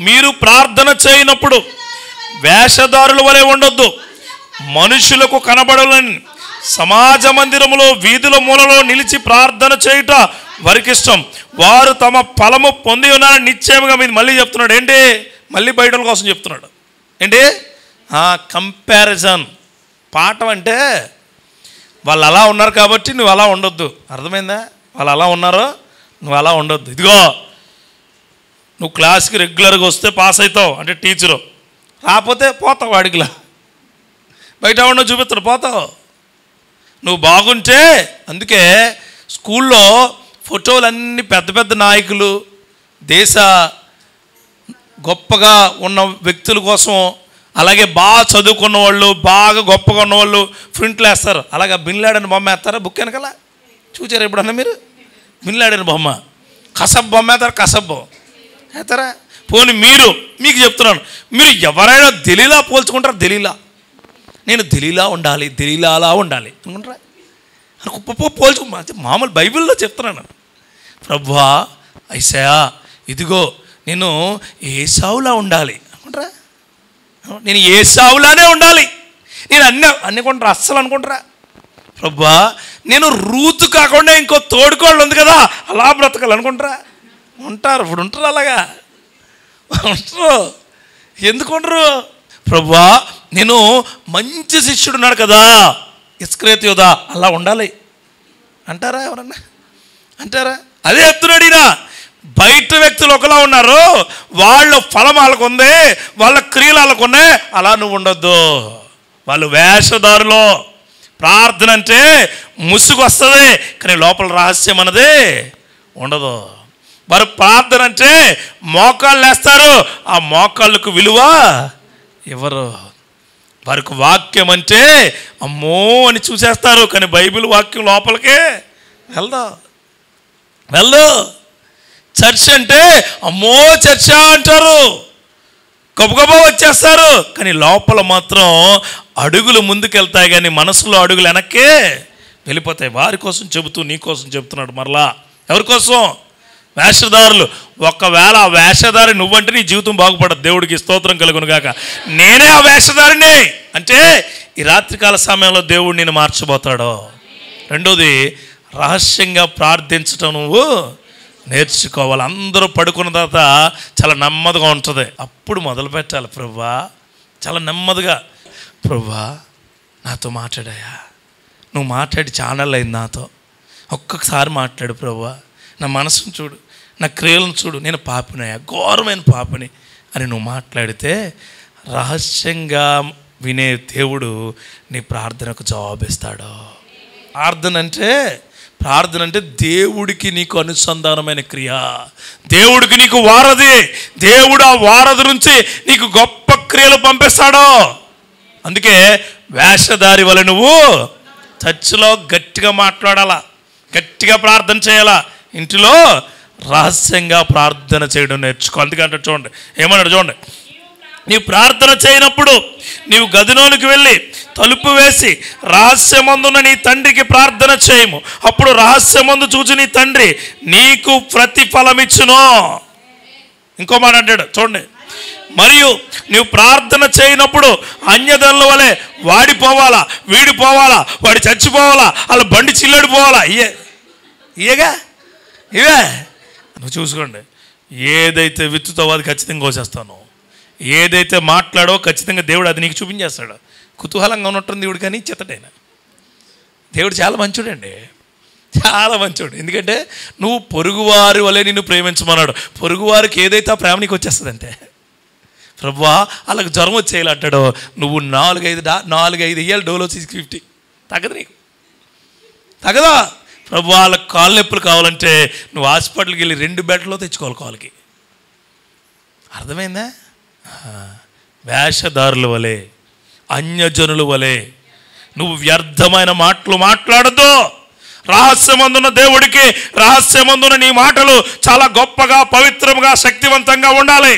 మీరు ప్రార్థన చేయనప్పుడు వేషధారుల వలె ఉండొద్దు, మనుషులకు కనబడాలని సమాజ మందిరములో వీధుల మూలలో నిలిచి ప్రార్థన చేయుట వారికి ఇష్టం. వారు తమ ఫలము పొంది ఉన్నారని నిశ్చయముగా మీరు మళ్ళీ చెప్తున్నాడు. ఏంటి? మళ్ళీ బయటల కోసం చెప్తున్నాడు. ఏంటి? కంపారిజన్. పాఠం అంటే వాళ్ళు అలా ఉన్నారు కాబట్టి నువ్వు అలా ఉండొద్దు. అర్థమైందా? వాళ్ళు అలా ఉన్నారు, నువ్వు అలా ఉండొద్దు. ఇదిగో నువ్వు క్లాస్కి రెగ్యులర్గా వస్తే పాస్ అవుతావు అంటే టీచరు, రాకపోతే పోతావు. వాడికిలా బయట ఉన్న చూపిస్తాడు, పోతావు. నువ్వు బాగుంటే, అందుకే స్కూల్లో ఫోటోలన్నీ పెద్ద పెద్ద నాయకులు, దేశ గొప్పగా ఉన్న వ్యక్తుల కోసం, అలాగే బాగా చదువుకున్న వాళ్ళు, బాగా గొప్పగా ఉన్నవాళ్ళు ప్రింట్లు వేస్తారు. అలాగే బిన్ లాడెన్ బొమ్మ వేస్తారా బుక్ వెనకాల? చూచారా ఎప్పుడన్నా మీరు? బిన్ లాడెన్ బొమ్మ, కసబ్ బొమ్మ వేస్తారు, కసబ్ వేస్తారా? పోనీ మీకు చెప్తున్నాను, మీరు ఎవరైనా దలీలా పోల్చుకుంటారా? దలీలా, నేను దలీలా ఉండాలి, దలీలాలా ఉండాలి అనుకుంటారా? పోల్చు. మామూలు బైబిల్లో చెప్తున్నాను. ప్రభువా ఐసయా ఇదిగో నేను ఏసావులా ఉండాలి అనుకుంటారా? నేను ఏసావులానే ఉండాలి, నేను అన్నీ అనుకుంటారా? అస్సలు అనుకుంటారా? ప్రభువా నేను రూతు కాకుండా ఇంకో తోడుకోళ్ళు ఉంది కదా అలా బ్రతకాలనుకుంటారా? ఉంటారు, ఇప్పుడు ఉంటారు, అలాగా ఉంటారు. ఎందుకు ఉండరు? ప్రభువా నేను మంచి శిష్యుడు ఉన్నాడు కదా ఇస్కరియోతు యూదా అలా ఉండాలి అంటారా? ఎవరన్నా అంటారా? అదే చెప్తున్నాడు ఈయన. బయట వ్యక్తులు ఒకలా ఉన్నారు, వాళ్ళ ఫలం వాళ్ళకు ఉంది, వాళ్ళ క్రియలు వాళ్ళకు ఉన్నాయి, అలా నువ్వు ఉండొద్దు. వాళ్ళు వేషధారులో. ప్రార్థన అంటే ముసుగు వస్తుంది కానీ లోపల రహస్యం అన్నది ఉండదు. వారు ప్రార్థన అంటే మోకాళ్ళు వేస్తారు, ఆ మోకాళ్ళకు విలువ ఇవ్వరు. వారికి వాక్యం అంటే అమ్మో అని చూసేస్తారు కానీ బైబిల్ వాక్యం లోపలికే వెళ్ళు. చర్చ్ అంటే అమ్మో చర్చ అంటారు, గబగబా వచ్చేస్తారు కానీ లోపల మాత్రం అడుగులు ముందుకెళ్తాయి కానీ మనసులో అడుగులు వెనక్కే వెళ్ళిపోతాయి. వారి కోసం చెబుతూ నీ కోసం చెబుతున్నాడు. మరలా ఎవరి కోసం? వేషధారులు. ఒకవేళ ఆ వేషధారి నువ్వంటే నీ జీవితం బాగుపడదు. దేవుడికి స్తోత్రం కలుగును గాక. నేనే ఆ వేషధారిని అంటే ఈ రాత్రికాల సమయంలో దేవుడు నేను మార్చబోతాడో. రెండోది రహస్యంగా ప్రార్థించటం నువ్వు నేర్చుకోవాలి. అందరూ పడుకున్న తర్వాత చాలా నెమ్మదిగా ఉంటుంది, అప్పుడు మొదలు పెట్టాలి. ప్రభువా చాలా నెమ్మదిగా, ప్రభువా నాతో మాట్లాడాయా, నువ్వు మాట్లాడి ఛానల్ అయింది నాతో, ఒక్కొక్కసారి మాట్లాడు ప్రభువా, నా మనసును చూడు, నా క్రియలను చూడు, నేను పాపినయ్యా, ఘోరమైన పాపిని అని నువ్వు మాట్లాడితే రహస్యంగా వినే దేవుడు నీ ప్రార్థనకు జవాబిస్తాడు. ప్రార్థన అంటే దేవుడికి నీకు అనుసంధానమైన క్రియ, దేవుడికి నీకు వారధి, దేవుడు ఆ వారధి నుంచి నీకు గొప్ప క్రియలు పంపిస్తాడు. అందుకే వేషధారి వలె నువ్వు చర్చిలో గట్టిగా మాట్లాడాలా, గట్టిగా ప్రార్థన చేయాలా, ఇంటిలో రహస్యంగా ప్రార్థన చేయడం నేర్చుకో. అందుకంటే చూడండి ఏమన్నాడు, చూడండి, నీవు ప్రార్థన చేయనప్పుడు నీవు గదిలోనికి వెళ్ళి తలుపు వేసి రహస్యమందున నీ తండ్రికి ప్రార్థన చేయము, అప్పుడు రహస్యమందు చూచి నీ తండ్రి నీకు ప్రతిఫలమిచ్చును. ఇంకో మాట అంటాడు చూడండి, మరియు నీవు ప్రార్థన చేయనప్పుడు అన్యజనుల వలె వాడిపోవాలా, వీడిపోవాలా, వాడి చచ్చిపోవాలా, వాళ్ళ బండి చిల్లడిపోవాలా, ఇవే నువ్వు చూసుకోండి. ఏదైతే విత్తుతావో అది ఖచ్చితంగా కోసేస్తాను, ఏదైతే మాట్లాడో ఖచ్చితంగా దేవుడు అది నీకు చూపించేస్తాడు. కుతూహలంగా ఉన్నట్టుంది దేవుడు కానీ చెత్తడైన దేవుడు చాలా మంచోడండి, చాలా మంచోడు. ఎందుకంటే నువ్వు పొరుగువారి వలె నిన్ను ప్రేమించమన్నాడు. పొరుగువారికి ఏదైతే ఆ ప్రేమ నీకు వచ్చేస్తుంది అంతే. ప్రభువా వాళ్ళకి జ్వరం వచ్చేయాలి అంటాడు, నువ్వు 4-5 ఇయ్యాలి డోలో 650 తగ్గదు, నీకు తగ్గదా? ప్రభు వాళ్ళకి కాళ్ళు నొప్పులు కావాలంటే నువ్వు హాస్పిటల్కి వెళ్ళి 2 బెడ్లో తెచ్చుకోవాలి కాళ్ళకి. అర్థమైందా? వేషధారుల వలె, అన్యజనుల వలె నువ్వు వ్యర్థమైన మాటలు మాట్లాడద్దు. రహస్యమందున్న దేవుడికి రహస్యమందున్న నీ మాటలు చాలా గొప్పగా, పవిత్రంగా, శక్తివంతంగా ఉండాలి.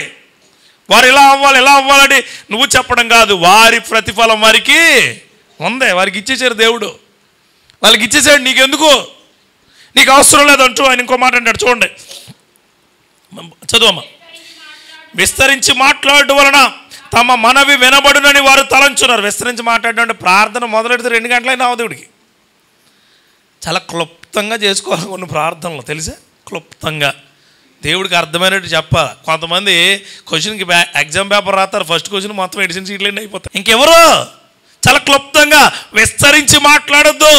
వారు ఇలా అవ్వాలని నువ్వు చెప్పడం కాదు, వారి ప్రతిఫలం వారికి ఉందే, వారికి ఇచ్చేసారు దేవుడు, వాళ్ళకి ఇచ్చేసాడు. నీకెందుకు, నీకు అవసరం లేదంటూ ఆయన ఇంకో మాట అంటాడు చూడండి, చదువమ్మా. విస్తరించి మాట్లాడడం వలన తమ మనవి వినబడునని వారు తలంచున్నారు. విస్తరించి మాట్లాడడం ప్రార్థన మొదలెడితే 2 గంటలైనా దేవుడికి. చాలా క్లుప్తంగా చేసుకోవాలి కొన్ని ప్రార్థనలు, తెలుసా? క్లుప్తంగా దేవుడికి అర్థమైనట్టు చెప్పాలి. కొంతమంది క్వశ్చన్కి ఎగ్జామ్ పేపర్ రాస్తారు, ఫస్ట్ క్వశ్చన్ మొత్తం ఎడిషన్ సీట్లన్నీ అయిపోతాయి. ఇంకెవరు చాలా క్లుప్తంగా విస్తరించి మాట్లాడొద్దు.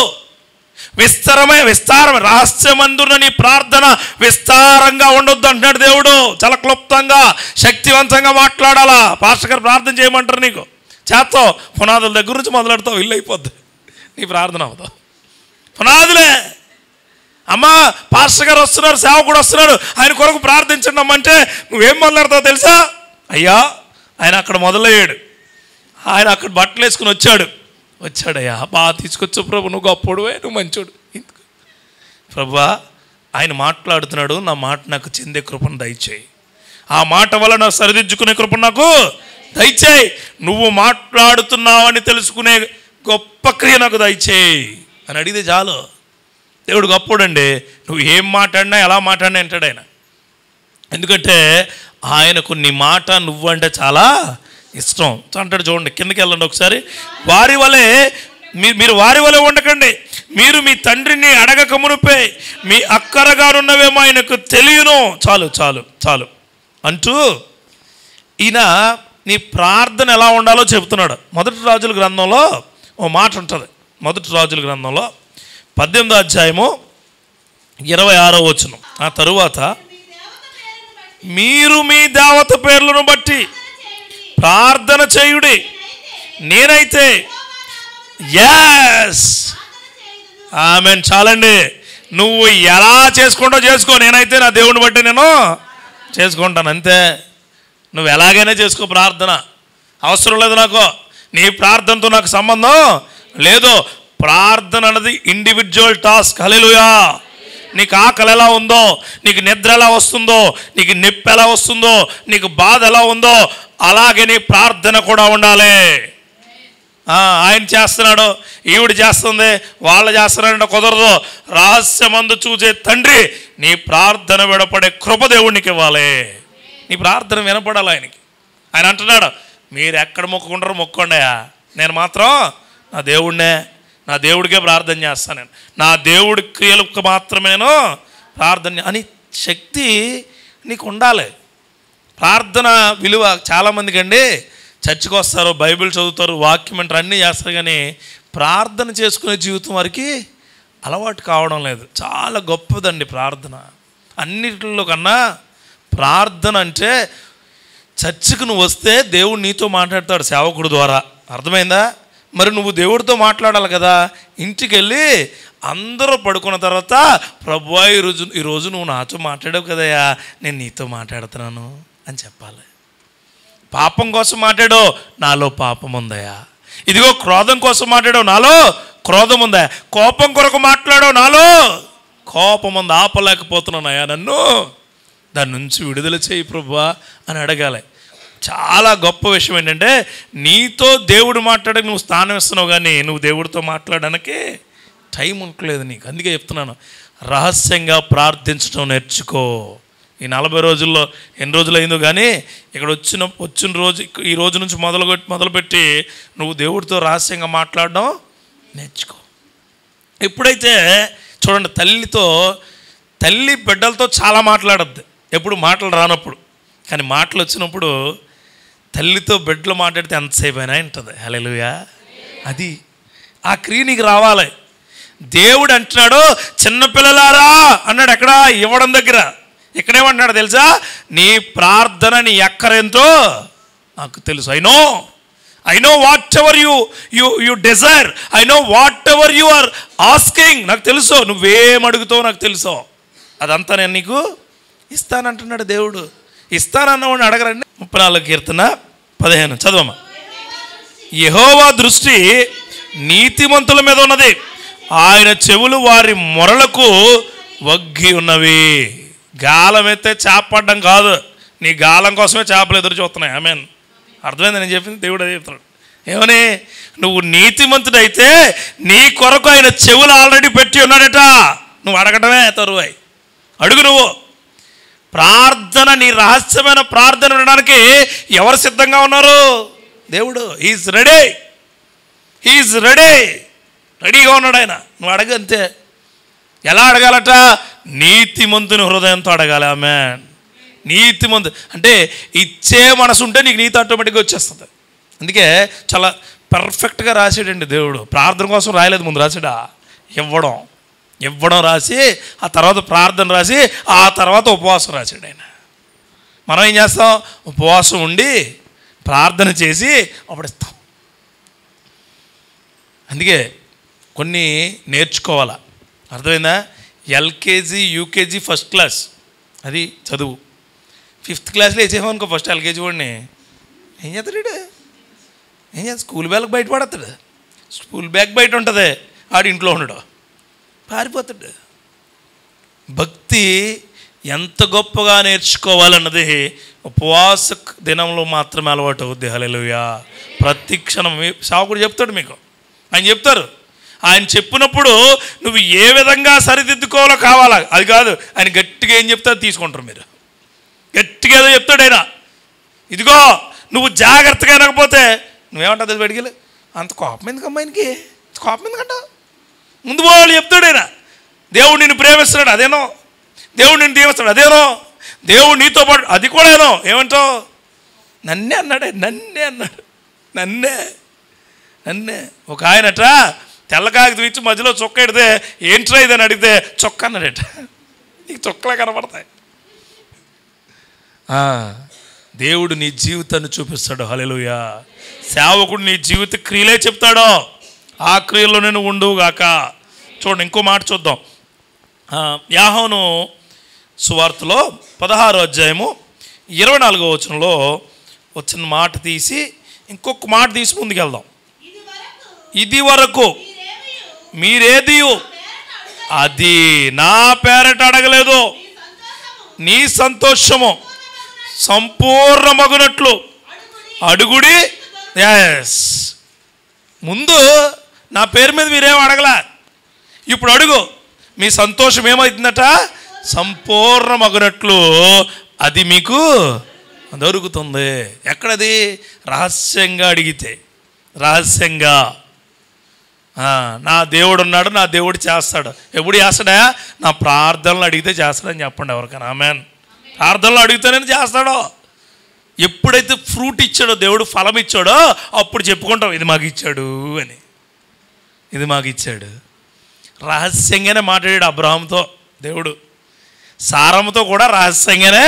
విస్తారం రహస్యమందున నీ ప్రార్థన విస్తారంగా ఉండొద్దు అంటున్నాడు దేవుడు. చాలా క్లుప్తంగా, శక్తివంతంగా మాట్లాడాలా. పాస్టర్ గారు ప్రార్థన చేయమంటారు, నీకు చేస్తావు, పునాదుల దగ్గర నుంచి మొదలెడతావు, ఇల్లు అయిపోద్ది, నీ ప్రార్థన అవుతావు. పునాదులే అమ్మా, పాస్టర్ గారు వస్తున్నారు, సేవకుడు వస్తున్నాడు, ఆయన కొరకు ప్రార్థించండి అమ్మంటే నువ్వేం మొదలెడతావు తెలుసా? అయ్యా ఆయన అక్కడ మొదలయ్యాడు, ఆయన అక్కడ బట్టలు వేసుకుని వచ్చాడయ్యా, బాగా తీసుకొచ్చు ప్రభు, నువ్వు గొప్పడువే, నువ్వు మంచోడు. ప్రభువా ఆయన మాట్లాడుతున్నాడు, నా మాట నాకు చెందే కృపను దయచేయి, ఆ మాట వల్ల నాకు సరిదిద్దుకునే కృపను నాకు దయచేయి, నువ్వు మాట్లాడుతున్నావని తెలుసుకునే గొప్ప క్రియ నాకు దయచేయి అని అడిగితే చాలు. దేవుడు గొప్పడండి, నువ్వు ఏం మాట్లాడినా ఎలా మాట్లాడినా అంటాడు ఆయన. ఎందుకంటే ఆయనకు నీ మాట నువ్వంటే చాలా ఇష్టం అంటాడు. చూడండి కిందకి వెళ్ళండి ఒకసారి. మీరు వారి వలె ఉండకండి, మీరు మీ తండ్రిని అడగక మునుపే మీ అక్కరగానున్నవేమో ఆయనకు తెలియను. చాలు చాలు చాలు అంటూ ఈయన నీ ప్రార్థన ఎలా ఉండాలో చెబుతున్నాడు. మొదటి రాజుల గ్రంథంలో ఓ మాట ఉంటుంది. మొదటి రాజుల గ్రంథంలో 18వ అధ్యాయము 26వ వచనం. ఆ తరువాత మీరు మీ దేవత పేర్లను బట్టి ప్రార్థన చేయుడి, నేనైతే ఎస్ ఆమెన్. చాలండి, నువ్వు ఎలా చేసుకుంటో చేసుకో, నేనైతే నా దేవుడిని బట్టి నేను చేసుకుంటాను అంతే. నువ్వు ఎలాగైనా చేసుకో, ప్రార్థన అవసరం లేదు నాకు, నీ ప్రార్థనతో నాకు సంబంధం లేదు. ప్రార్థన అన్నది ఇండివిజువల్ టాస్క్. హల్లెలూయా. నీకు ఆకలి ఎలా ఉందో, నీకు నిద్ర ఎలా వస్తుందో, నీకు నొప్పి ఎలా వస్తుందో, నీకు బాధ ఎలా ఉందో, అలాగే నీ ప్రార్థన కూడా ఉండాలి. ఆయన చేస్తున్నాడు, ఈవిడ చేస్తుంది, వాళ్ళు చేస్తున్నాడంటే కుదరదు. రహస్యమందు చూసే తండ్రి నీ ప్రార్థన విడపడే కృప దేవుడికి ఇవ్వాలి. నీ ప్రార్థన వినపడాలి ఆయనకి. ఆయన అంటున్నాడు, మీరు ఎక్కడ మొక్కుకుంటారో మొక్కండియా, నేను మాత్రం నా దేవుడినే, నా దేవుడికే ప్రార్థన చేస్తాను, నేను నా దేవుడి క్రియలకు మాత్రమే నేను ప్రార్థన అని శక్తి నీకు ఉండాలి. ప్రార్థన విలువ చాలామందికి అండి, చర్చికి వస్తారు, బైబిల్ చదువుతారు, వాక్యం అంటారు, అన్నీ చేస్తారు, కానీ ప్రార్థన చేసుకునే జీవితం వారికి అలవాటు కావడం లేదు. చాలా గొప్పదండి ప్రార్థన. అన్నిటిలో కన్నా ప్రార్థన అంటే చర్చికి నువ్వు వస్తే దేవుడు నీతో మాట్లాడతాడు సేవకుడు ద్వారా. అర్థమైందా? మరి నువ్వు దేవుడితో మాట్లాడాలి కదా. ఇంటికి వెళ్ళి అందరూ పడుకున్న తర్వాత, ప్రభువా ఈరోజు నువ్వు నాతో మాట్లాడావు కదయ్యా, నేను నీతో మాట్లాడుతున్నాను అని చెప్పాలి. పాపం కోసం మాట్లాడో, నాలో పాపం ఉందయా. ఇదిగో క్రోధం కోసం మాట్లాడో, నాలో క్రోధం ఉందా. కోపం కొరకు మాట్లాడో, నాలో కోపం ఉంది, ఆపలేకపోతున్నానయా, నన్ను దాని నుంచి విడుదల చేయి ప్రభువా అని అడగాలి. చాలా గొప్ప విషయం ఏంటంటే, నీతో దేవుడు మాట్లాడక నువ్వు స్థానం ఇస్తున్నావు, కానీ నువ్వు దేవుడితో మాట్లాడడానికి టైం ఉండలేదు నీకు. అందుకే చెప్తున్నాను, రహస్యంగా ప్రార్థించడం నేర్చుకో. ఈ 40 రోజుల్లో ఎన్ని రోజులు అయిందో కానీ ఇక్కడ వచ్చిన రోజు, ఈ రోజు నుంచి మొదలుపెట్టి నువ్వు దేవుడితో రహస్యంగా మాట్లాడడం నేర్చుకో. ఎప్పుడైతే చూడండి, తల్లి బిడ్డలతో చాలా మాట్లాడద్దు, ఎప్పుడు మాటలు రానప్పుడు. కానీ మాటలు వచ్చినప్పుడు తల్లితో బిడ్డలు మాట్లాడితే ఎంతసేపు అయినా ఉంటుంది. హల్లెలూయా. అది ఆ క్రియ నీకు రావాలి. దేవుడు అంటున్నాడు, చిన్నపిల్లలారా అన్నాడు. ఎక్కడ? ఇవ్వడం దగ్గర. ఇక్కడేమంటున్నాడు తెలుసా? నీ ప్రార్థన, నీ ఎక్కరేంతో నాకు తెలుసు. I know whatever you desire, I know whatever you are asking. నాకు తెలుసు, నువ్వేం అడుగుతావు నాకు తెలుసు, అదంతా నేను నీకు ఇస్తానంటున్నాడు దేవుడు. ఇస్తానన్నవాడిని అడగరండి. 34 కీర్తన 15 చదవమ్మా. యెహోవా దృష్టి నీతిమంతుల మీద ఉన్నది, ఆయన చెవులు వారి మొరలకు వగ్గి ఉన్నవి. గాలం అయితే చేపడ్డం కాదు, నీ గాలం కోసమే చేపలు ఎదురు చూస్తున్నాయి. ఆమేన్. అర్థమైంది నేను చెప్పింది? దేవుడు అదే చెప్తున్నాడు. ఏమని? నువ్వు నీతిమంతుడైతే నీ కొరకు ఆయన చెవులు ఆల్రెడీ పెట్టి ఉన్నాడట. నువ్వు అడగటమే తరువాయి. అడుగు. నువ్వు ప్రార్థన, నీ రహస్యమైన ప్రార్థన వినడానికి ఎవరు సిద్ధంగా ఉన్నారు? దేవుడు. హీఈస్ రెడీ, రెడీగా ఉన్నాడు ఆయన. నువ్వు అడగ అంతే. ఎలా అడగాలట? నీతిమంతుని హృదయంతో అడగాలి. ఆమేన్. నీతిమంతు అంటే ఇచ్చే మనసు ఉంటే నీకు నీతి ఆటోమేటిక్గా వచ్చేస్తుంది. అందుకే చాలా పర్ఫెక్ట్గా రాసాడండి దేవుడు. ప్రార్థన కోసం రాయలేదు, ముందు రాసాడా ఇవ్వడం రాసి, ఆ తర్వాత ప్రార్థన రాసి, ఆ తర్వాత ఉపవాసం రాశాడు ఆయన. మనం ఏం చేస్తాం? ఉపవాసం ఉండి ప్రార్థన చేసి అప్పుడు ఇస్తాం. అందుకే కొన్ని నేర్చుకోవాలా. అర్థమైందా? ఎల్కేజీ యూకేజీ ఫస్ట్ క్లాస్ అది చదువు. 5th క్లాస్లో వేసేమనుకో ఫస్ట్ ఎల్కేజీ వాడిని, ఏం చేస్తాడు? ఏం చేస్తా? స్కూల్ బ్యాగ్ బయట పడతాడు. స్కూల్ బ్యాగ్ బయట ఉంటుంది, ఆడు ఇంట్లో ఉండడు, పారిపోతాడు. భక్తి ఎంత గొప్పగా నేర్చుకోవాలన్నది ఉపవాస దినంలో మాత్రమే అలవాటు అవుద్ది. హల్లెలూయా. ప్రతి క్షణం సేవకుడు చెప్తాడు మీకు, ఆయన చెప్తారు. ఆయన చెప్పినప్పుడు నువ్వు ఏ విధంగా సరిదిద్దుకోవాలో కావాలా, అది కాదు. ఆయన గట్టిగా ఏం చెప్తారో తీసుకుంటారు మీరు. గట్టిగా ఏదో చెప్తాడు ఆయన, ఇదిగో నువ్వు జాగ్రత్తగా వినకపోతే నువ్వేమంటావు? బయటికి వెళ్ళి అంత కోపం ఎందుకు అమ్మాయినికి? కోపం ఎందుకంటావు? ముందు పోవాలి చెప్తాడు ఆయన. దేవుడు నిన్ను ప్రేమిస్తున్నాడు అదేనో, దేవుడు నిన్ను దీవిస్తాడు అదేనో, దేవుడు నీతో పాటు అది కూడానో. ఏమంటావు? నన్నే అన్నాడే, నన్నే అన్నాడు, నన్నే. ఒక ఆయనట తెల్ల కాగితం ఇచ్చి మధ్యలో చొక్క ఎడితే ఏంట్రా ఇదని అడిగితే చొక్క అన్నాడట. నీకు చొక్కలే కనపడతాయి. దేవుడు నీ జీవితాన్ని చూపిస్తాడు. హల్లెలూయా. సేవకుడు నీ జీవిత క్రియలే చెప్తాడో ఆ క్రియల్లో నేను ఉండుగాక. చూడండి ఇంకో మాట చూద్దాం. యోహాను సువార్తలో 16వ అధ్యాయము 24వ వచనంలో వచ్చిన మాట తీసి ఇంకొక మాట తీసి ముందుకెళ్దాం. ఇది వరకు మీరేది అది నా పేరట అడగలేదు, నీ సంతోషము సంపూర్ణమగునట్లు అడుగుడి. ఎస్, ముందు నా పేరు మీద మీరేం అడగలా, ఇప్పుడు అడుగు, మీ సంతోషం ఏమవుతుందట? సంపూర్ణమగునట్లు అది మీకు దొరుకుతుంది. ఎక్కడది? రహస్యంగా అడిగితే. రహస్యంగా నా దేవుడు ఉన్నాడు, నా దేవుడు చేస్తాడు. ఎప్పుడు చేస్తాడా? నా ప్రార్థనలు అడిగితే చేస్తాడని చెప్పండి ఎవరికైనా. ఆమేన్. ప్రార్థనలు అడిగితేనే చేస్తాడో. ఎప్పుడైతే ఫ్రూట్ ఇచ్చాడో, దేవుడు ఫలం ఇచ్చాడో, అప్పుడు చెప్పుకుంటాం ఇది మాకు ఇచ్చాడు అని. ఇది మాకు ఇచ్చాడు. రహస్యంగానే మాట్లాడాడు అబ్రహాంతో దేవుడు. సారమ్మతో కూడా రహస్యంగానే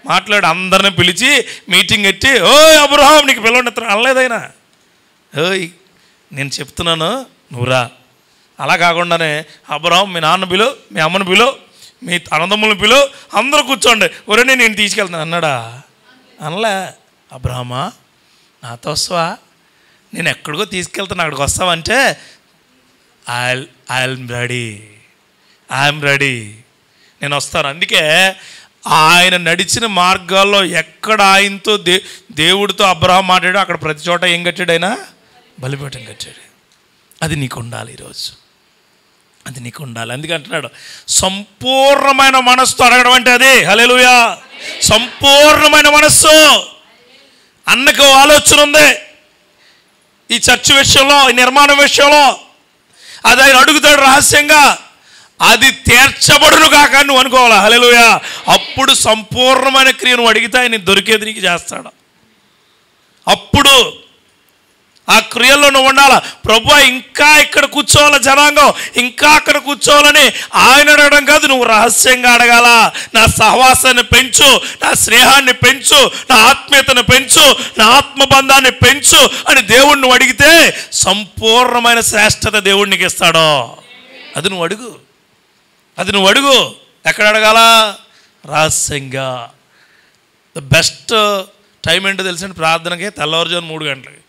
మాట్లాడు. అందరిని పిలిచి మీటింగ్ ఎట్టి, ఓ అబ్రహాం నీకు పిల్లలు అనలేదైనా, ఓయ్ నేను చెప్తున్నాను నువ్వు రా. అలా కాకుండానే అబ్రహాం మీ నాన్న పిలు, మీ అమ్మని పిలు, మీ అన్నదమ్ములను పిలు, అందరూ కూర్చోండి, ఒరే నేను తీసుకెళ్తాను అన్నాడా? అనలే. అబ్రహామా నాతో వస్తావా? నేను ఎక్కడికో తీసుకెళ్తాను, అక్కడికి వస్తావంటే ఐఎమ్ రెడీ, నేను వస్తాను. అందుకే ఆయన నడిచిన మార్గాల్లో ఎక్కడ ఆయనతో దేవుడితో అబ్రహాం మాట్లాడాడు అక్కడ ప్రతి చోట ఏం కట్టాడు? ఆయన బలిపీఠం కట్టాడు. అది నీకు ఉండాలి ఈరోజు, అది నీకు ఉండాలి. అందుకే అంటున్నాడు సంపూర్ణమైన మనస్సుతో అడగడం అంటే అది. హల్లెలూయా. సంపూర్ణమైన మనస్సు. అన్నకు ఆలోచన ఉంది ఈ చర్చ్ విషయంలో, ఈ నిర్మాణం విషయంలో. అది ఆయన అడుగుతాడు రహస్యంగా, అది తీర్చబడును కాక నువ్వు అనుకోవాలా. హల్లెలూయా. అప్పుడు సంపూర్ణమైన క్రియ నువ్వు అడిగితే ఆయన దొరికేది నీకు చేస్తాడు. అప్పుడు ఆ క్రియల్లో నువ్వు ఉండాలా. ప్రభువా ఇంకా ఇక్కడ కూర్చోవాల జనాంగం, ఇంకా అక్కడ కూర్చోవాలని ఆయన అడగడం కాదు, నువ్వు రహస్యంగా అడగాల. నా సహవాసాన్ని పెంచు, నా స్నేహాన్ని పెంచు, నా ఆత్మీయతను పెంచు, నా ఆత్మబంధాన్ని పెంచు అని దేవుణ్ణి నువ్వు అడిగితే సంపూర్ణమైన శ్రేష్టత దేవుడు నీకు ఇస్తాడో. అది నువ్వు అడుగు, అది నువ్వు అడుగు. ఎక్కడ అడగాల? రహస్యంగా. ద బెస్ట్ టైం ఏంటో తెలిసిన ప్రార్థనకి తెల్లవారుజాము 3 గంటలకి.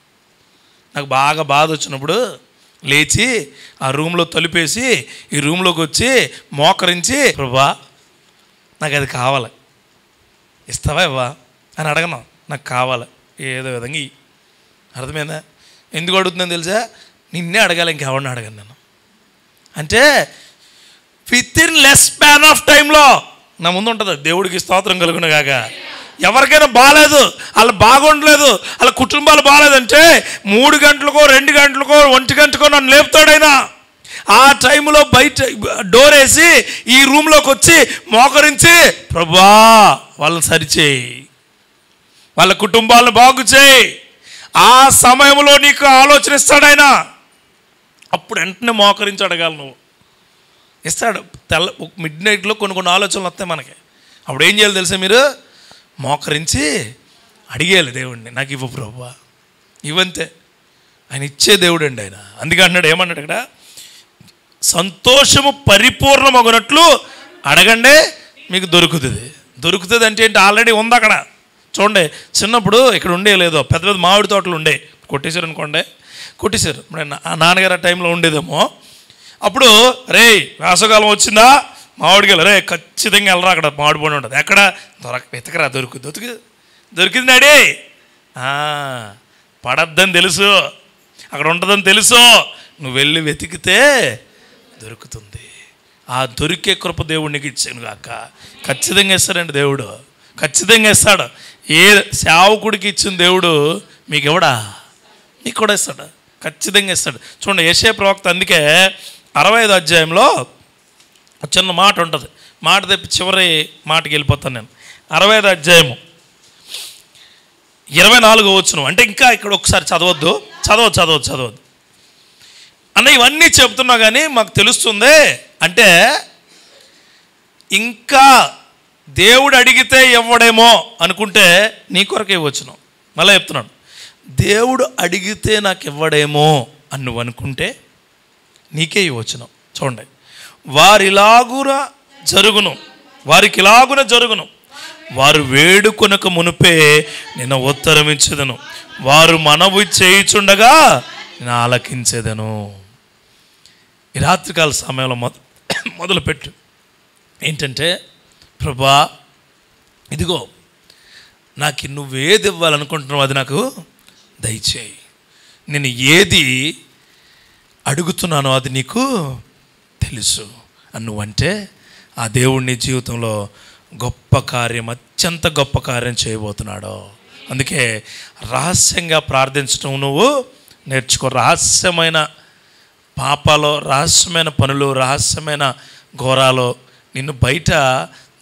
నాకు బాగా బాధ వచ్చినప్పుడు లేచి ఆ రూమ్లో తలుపేసి ఈ రూమ్లోకి వచ్చి మోకరించి, ప్రభువా నాకు అది కావాలి, ఇస్తావా ఇవ్వా అని అడగను, నాకు కావాలి ఏదో విధంగా. అర్థమైందా? ఎందుకు అడుగుతుందని తెలుసా? నిన్నే అడగాలి, ఇంకెవరిని అడగను నేను. అంటే with in less span of టైంలో నా ముందు ఉంటుంది. దేవుడికి స్తోత్రం కలుగును గాక. ఎవరికైనా బాగాలేదు, వాళ్ళు బాగుండలేదు, వాళ్ళ కుటుంబాలు బాగాలేదంటే 3 గంటలకో 2 గంటలకో 1 గంటకో నన్ను లేపుతాడైనా. ఆ టైంలో బయట డోర్ వేసి ఈ రూమ్లోకి వచ్చి మోకరించి, ప్రభువా వాళ్ళని సరిచేయి, వాళ్ళ కుటుంబాలను బాగు చేయి. ఆ సమయంలో నీకు ఆలోచన ఇస్తాడైనా. అప్పుడు వెంటనే మోకరించి అడగాలి నువ్వు. ఇస్తాడు. మిడ్ నైట్లో కొన్ని ఆలోచనలు వస్తాయి మనకి. అప్పుడు ఏం చేయాలి తెలుసా? మీరు మోకరించి అడిగేయాలి దేవుడిని, నాకు ఇవ్వు ప్రభువా, ఇవంతే. ఆయన ఇచ్చే దేవుడు అండి ఆయన. అందుకే అన్నాడు, ఏమన్నాడు ఇక్కడ? సంతోషము పరిపూర్ణమగునట్లు అడగండి మీకు దొరుకుతుంది. దొరుకుతుంది అంటే ఏంటి? ఆల్రెడీ ఉంది అక్కడ. చూడండి, చిన్నప్పుడు ఇక్కడ ఉండే లేదో పెద్ద పెద్ద మామిడి తోటలు ఉండే, కొట్టేశారు అనుకోండి, కొట్టేశారు. ఇప్పుడు నాన్నగారు ఆ టైంలో ఉండేదేమో. అప్పుడు రే వేసవకాలం వచ్చిందా, మామిడికాయలు రే ఖచ్చితంగా వెళ్ళరా, అక్కడ మామిడి పండు ఉంటుంది. ఎక్కడ వెతకరా, దొరికింది డాడీ. పడద్దని తెలుసు, అక్కడ ఉంటుందని తెలుసు, నువ్వు వెళ్ళి వెతికితే దొరుకుతుంది. ఆ దొరికే కృప దేవుడు నీకు ఇచ్చాను కాక. ఖచ్చితంగా ఇస్తాడండి దేవుడు, ఖచ్చితంగా ఇస్తాడు. ఏ సేవకుడికి ఇచ్చిన దేవుడు మీకు ఇవ్వడా? నీకు కూడా ఇస్తాడు, ఖచ్చితంగా ఇస్తాడు. చూడండి యెషయా ప్రవక్త అందుకే 65 అధ్యాయంలో చిన్న మాట ఉంటుంది. మాట తెప్పి చివరి మాటకి వెళ్ళిపోతాను నేను. 65 అధ్యాయము 24 వచనం. అంటే ఇంకా ఇక్కడ ఒకసారి చదవద్దు అన్న. ఇవన్నీ చెప్తున్నా కానీ మాకు తెలుస్తుంది అంటే ఇంకా దేవుడు అడిగితే ఇవ్వడేమో అనుకుంటే నీ కొరకే వచనం. మళ్ళీ చెప్తున్నాను, దేవుడు అడిగితే నాకు ఇవ్వడేమో అని నువ్వు అనుకుంటే నీకే ఇవ్వచ్చును. చూడండి, వారికి ఇలాగున జరుగును, వారు వేడుకొనక మునిపే నేను ఉత్తరం ఇచ్చేదను, వారు మనవి చేయుచుండగా నేను ఆలకించేదను. ఈ రాత్రికాల సమయంలో మొదలుపెట్టు ఏంటంటే, ప్రభా ఇదిగో నాకు నువ్వేది ఇవ్వాలనుకుంటున్నావు అది నాకు దయచేయి. నేను ఏది అడుగుతున్నానో అది నీకు తెలుసు అని నువ్వంటే ఆ దేవుడిని జీవితంలో గొప్ప కార్యం, అత్యంత గొప్ప కార్యం చేయబోతున్నాడు. అందుకే రహస్యంగా ప్రార్థించడం నువ్వు నేర్చుకో. రహస్యమైన పాపాలో, రహస్యమైన పనులు, రహస్యమైన ఘోరాలో నిన్ను బయట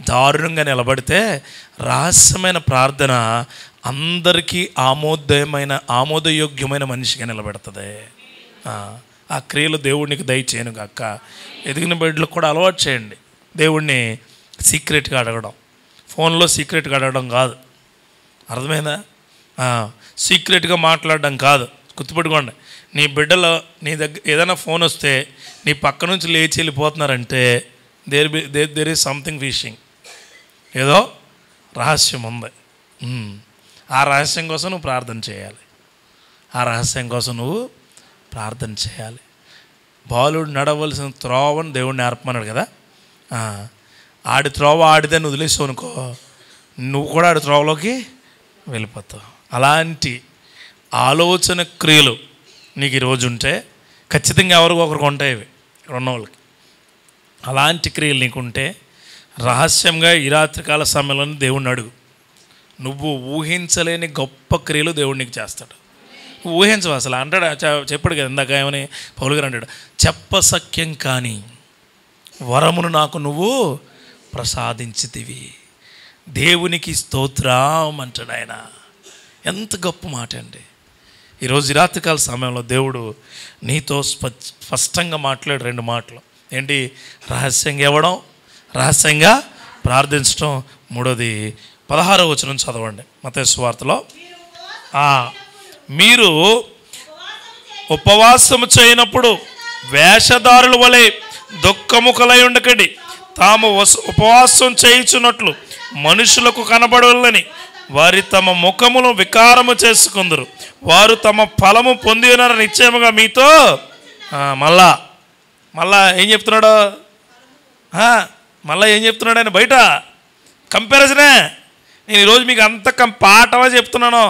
దారుణంగా నిలబడితే రహస్యమైన ప్రార్థన అందరికీ ఆమోదయోగ్యమైన మనిషిగా నిలబెడుతుంది. ఆ క్రియలు దేవుడికి దయచేయను కాక. ఎదిగిన బిడ్డలకు కూడా అలవాటు చేయండి దేవుడిని సీక్రెట్గా అడగడం. ఫోన్లో సీక్రెట్గా అడగడం కాదు, అర్థమైందా? సీక్రెట్గా మాట్లాడడం కాదు. గుర్తుపెట్టుకోండి, నీ బిడ్డలో నీ దగ్గర ఏదైనా ఫోన్ వస్తే నీ పక్క నుంచి లేచి వెళ్ళిపోతున్నారంటే దేర్ ఈజ్ సంథింగ్ ఫిషింగ్, ఏదో రహస్యం ఉంది. ఆ రహస్యం కోసం నువ్వు ప్రార్థన చేయాలి. బాలుడు నడవలసిన త్రోవని దేవుడు నేర్పమన్నాడు కదా. ఆడి త్రోవ ఆడిదని వదిలేసావు అనుకో, నువ్వు కూడా ఆడి త్రోవలోకి వెళ్ళిపోతావు. అలాంటి ఆలోచన క్రియలు నీకు ఈరోజు ఉంటే ఖచ్చితంగా ఎవరికి ఒకరికి ఉంటాయి ఇవి ఇక్కడ ఉన్న వాళ్ళకి. అలాంటి క్రియలు నీకుంటే రహస్యంగా ఈ రాత్రికాల సమయంలో దేవుడిని అడుగు. నువ్వు ఊహించలేని గొప్ప క్రియలు దేవుడు నీకు చేస్తాడు. ఊహించవు అసలు. అంటాడు, చెప్పాడు కదా ఇందాక, ఏమని పౌలు గారు అంటాడు, చెప్పసఖ్యం కానీ వరమును నాకు నువ్వు ప్రసాదించితివి, దేవునికి స్తోత్రం అంటాడు ఆయన. ఎంత గొప్ప మాట అండి. ఈరోజు రాత్రికాల సమయంలో దేవుడు నీతో స్పష్టంగా మాట్లాడు 2 మాటలు. ఏంటి? రహస్యంగా ఇవ్వడం, రహస్యంగా ప్రార్థించడం. 3వది 16వ వచనం చదవండి మత్తయి సువార్తలో. మీరు ఉపవాసము చేయనప్పుడు వేషధారుల వలె దుఃఖముఖలై ఉండకండి, తాము ఉపవాసం చేయుచున్నట్లు మనుషులకు కనబడవలని వారి తమ ముఖమును వికారము చేసుకుందరు, వారు తమ ఫలము పొంది ఉన్నారు నిశ్చయముగా మీతో. మళ్ళా ఏం చెప్తున్నాడు? ఆయన బయట కంపారిజనే. నేను ఈరోజు మీకు అంత పాఠమా చెప్తున్నాను.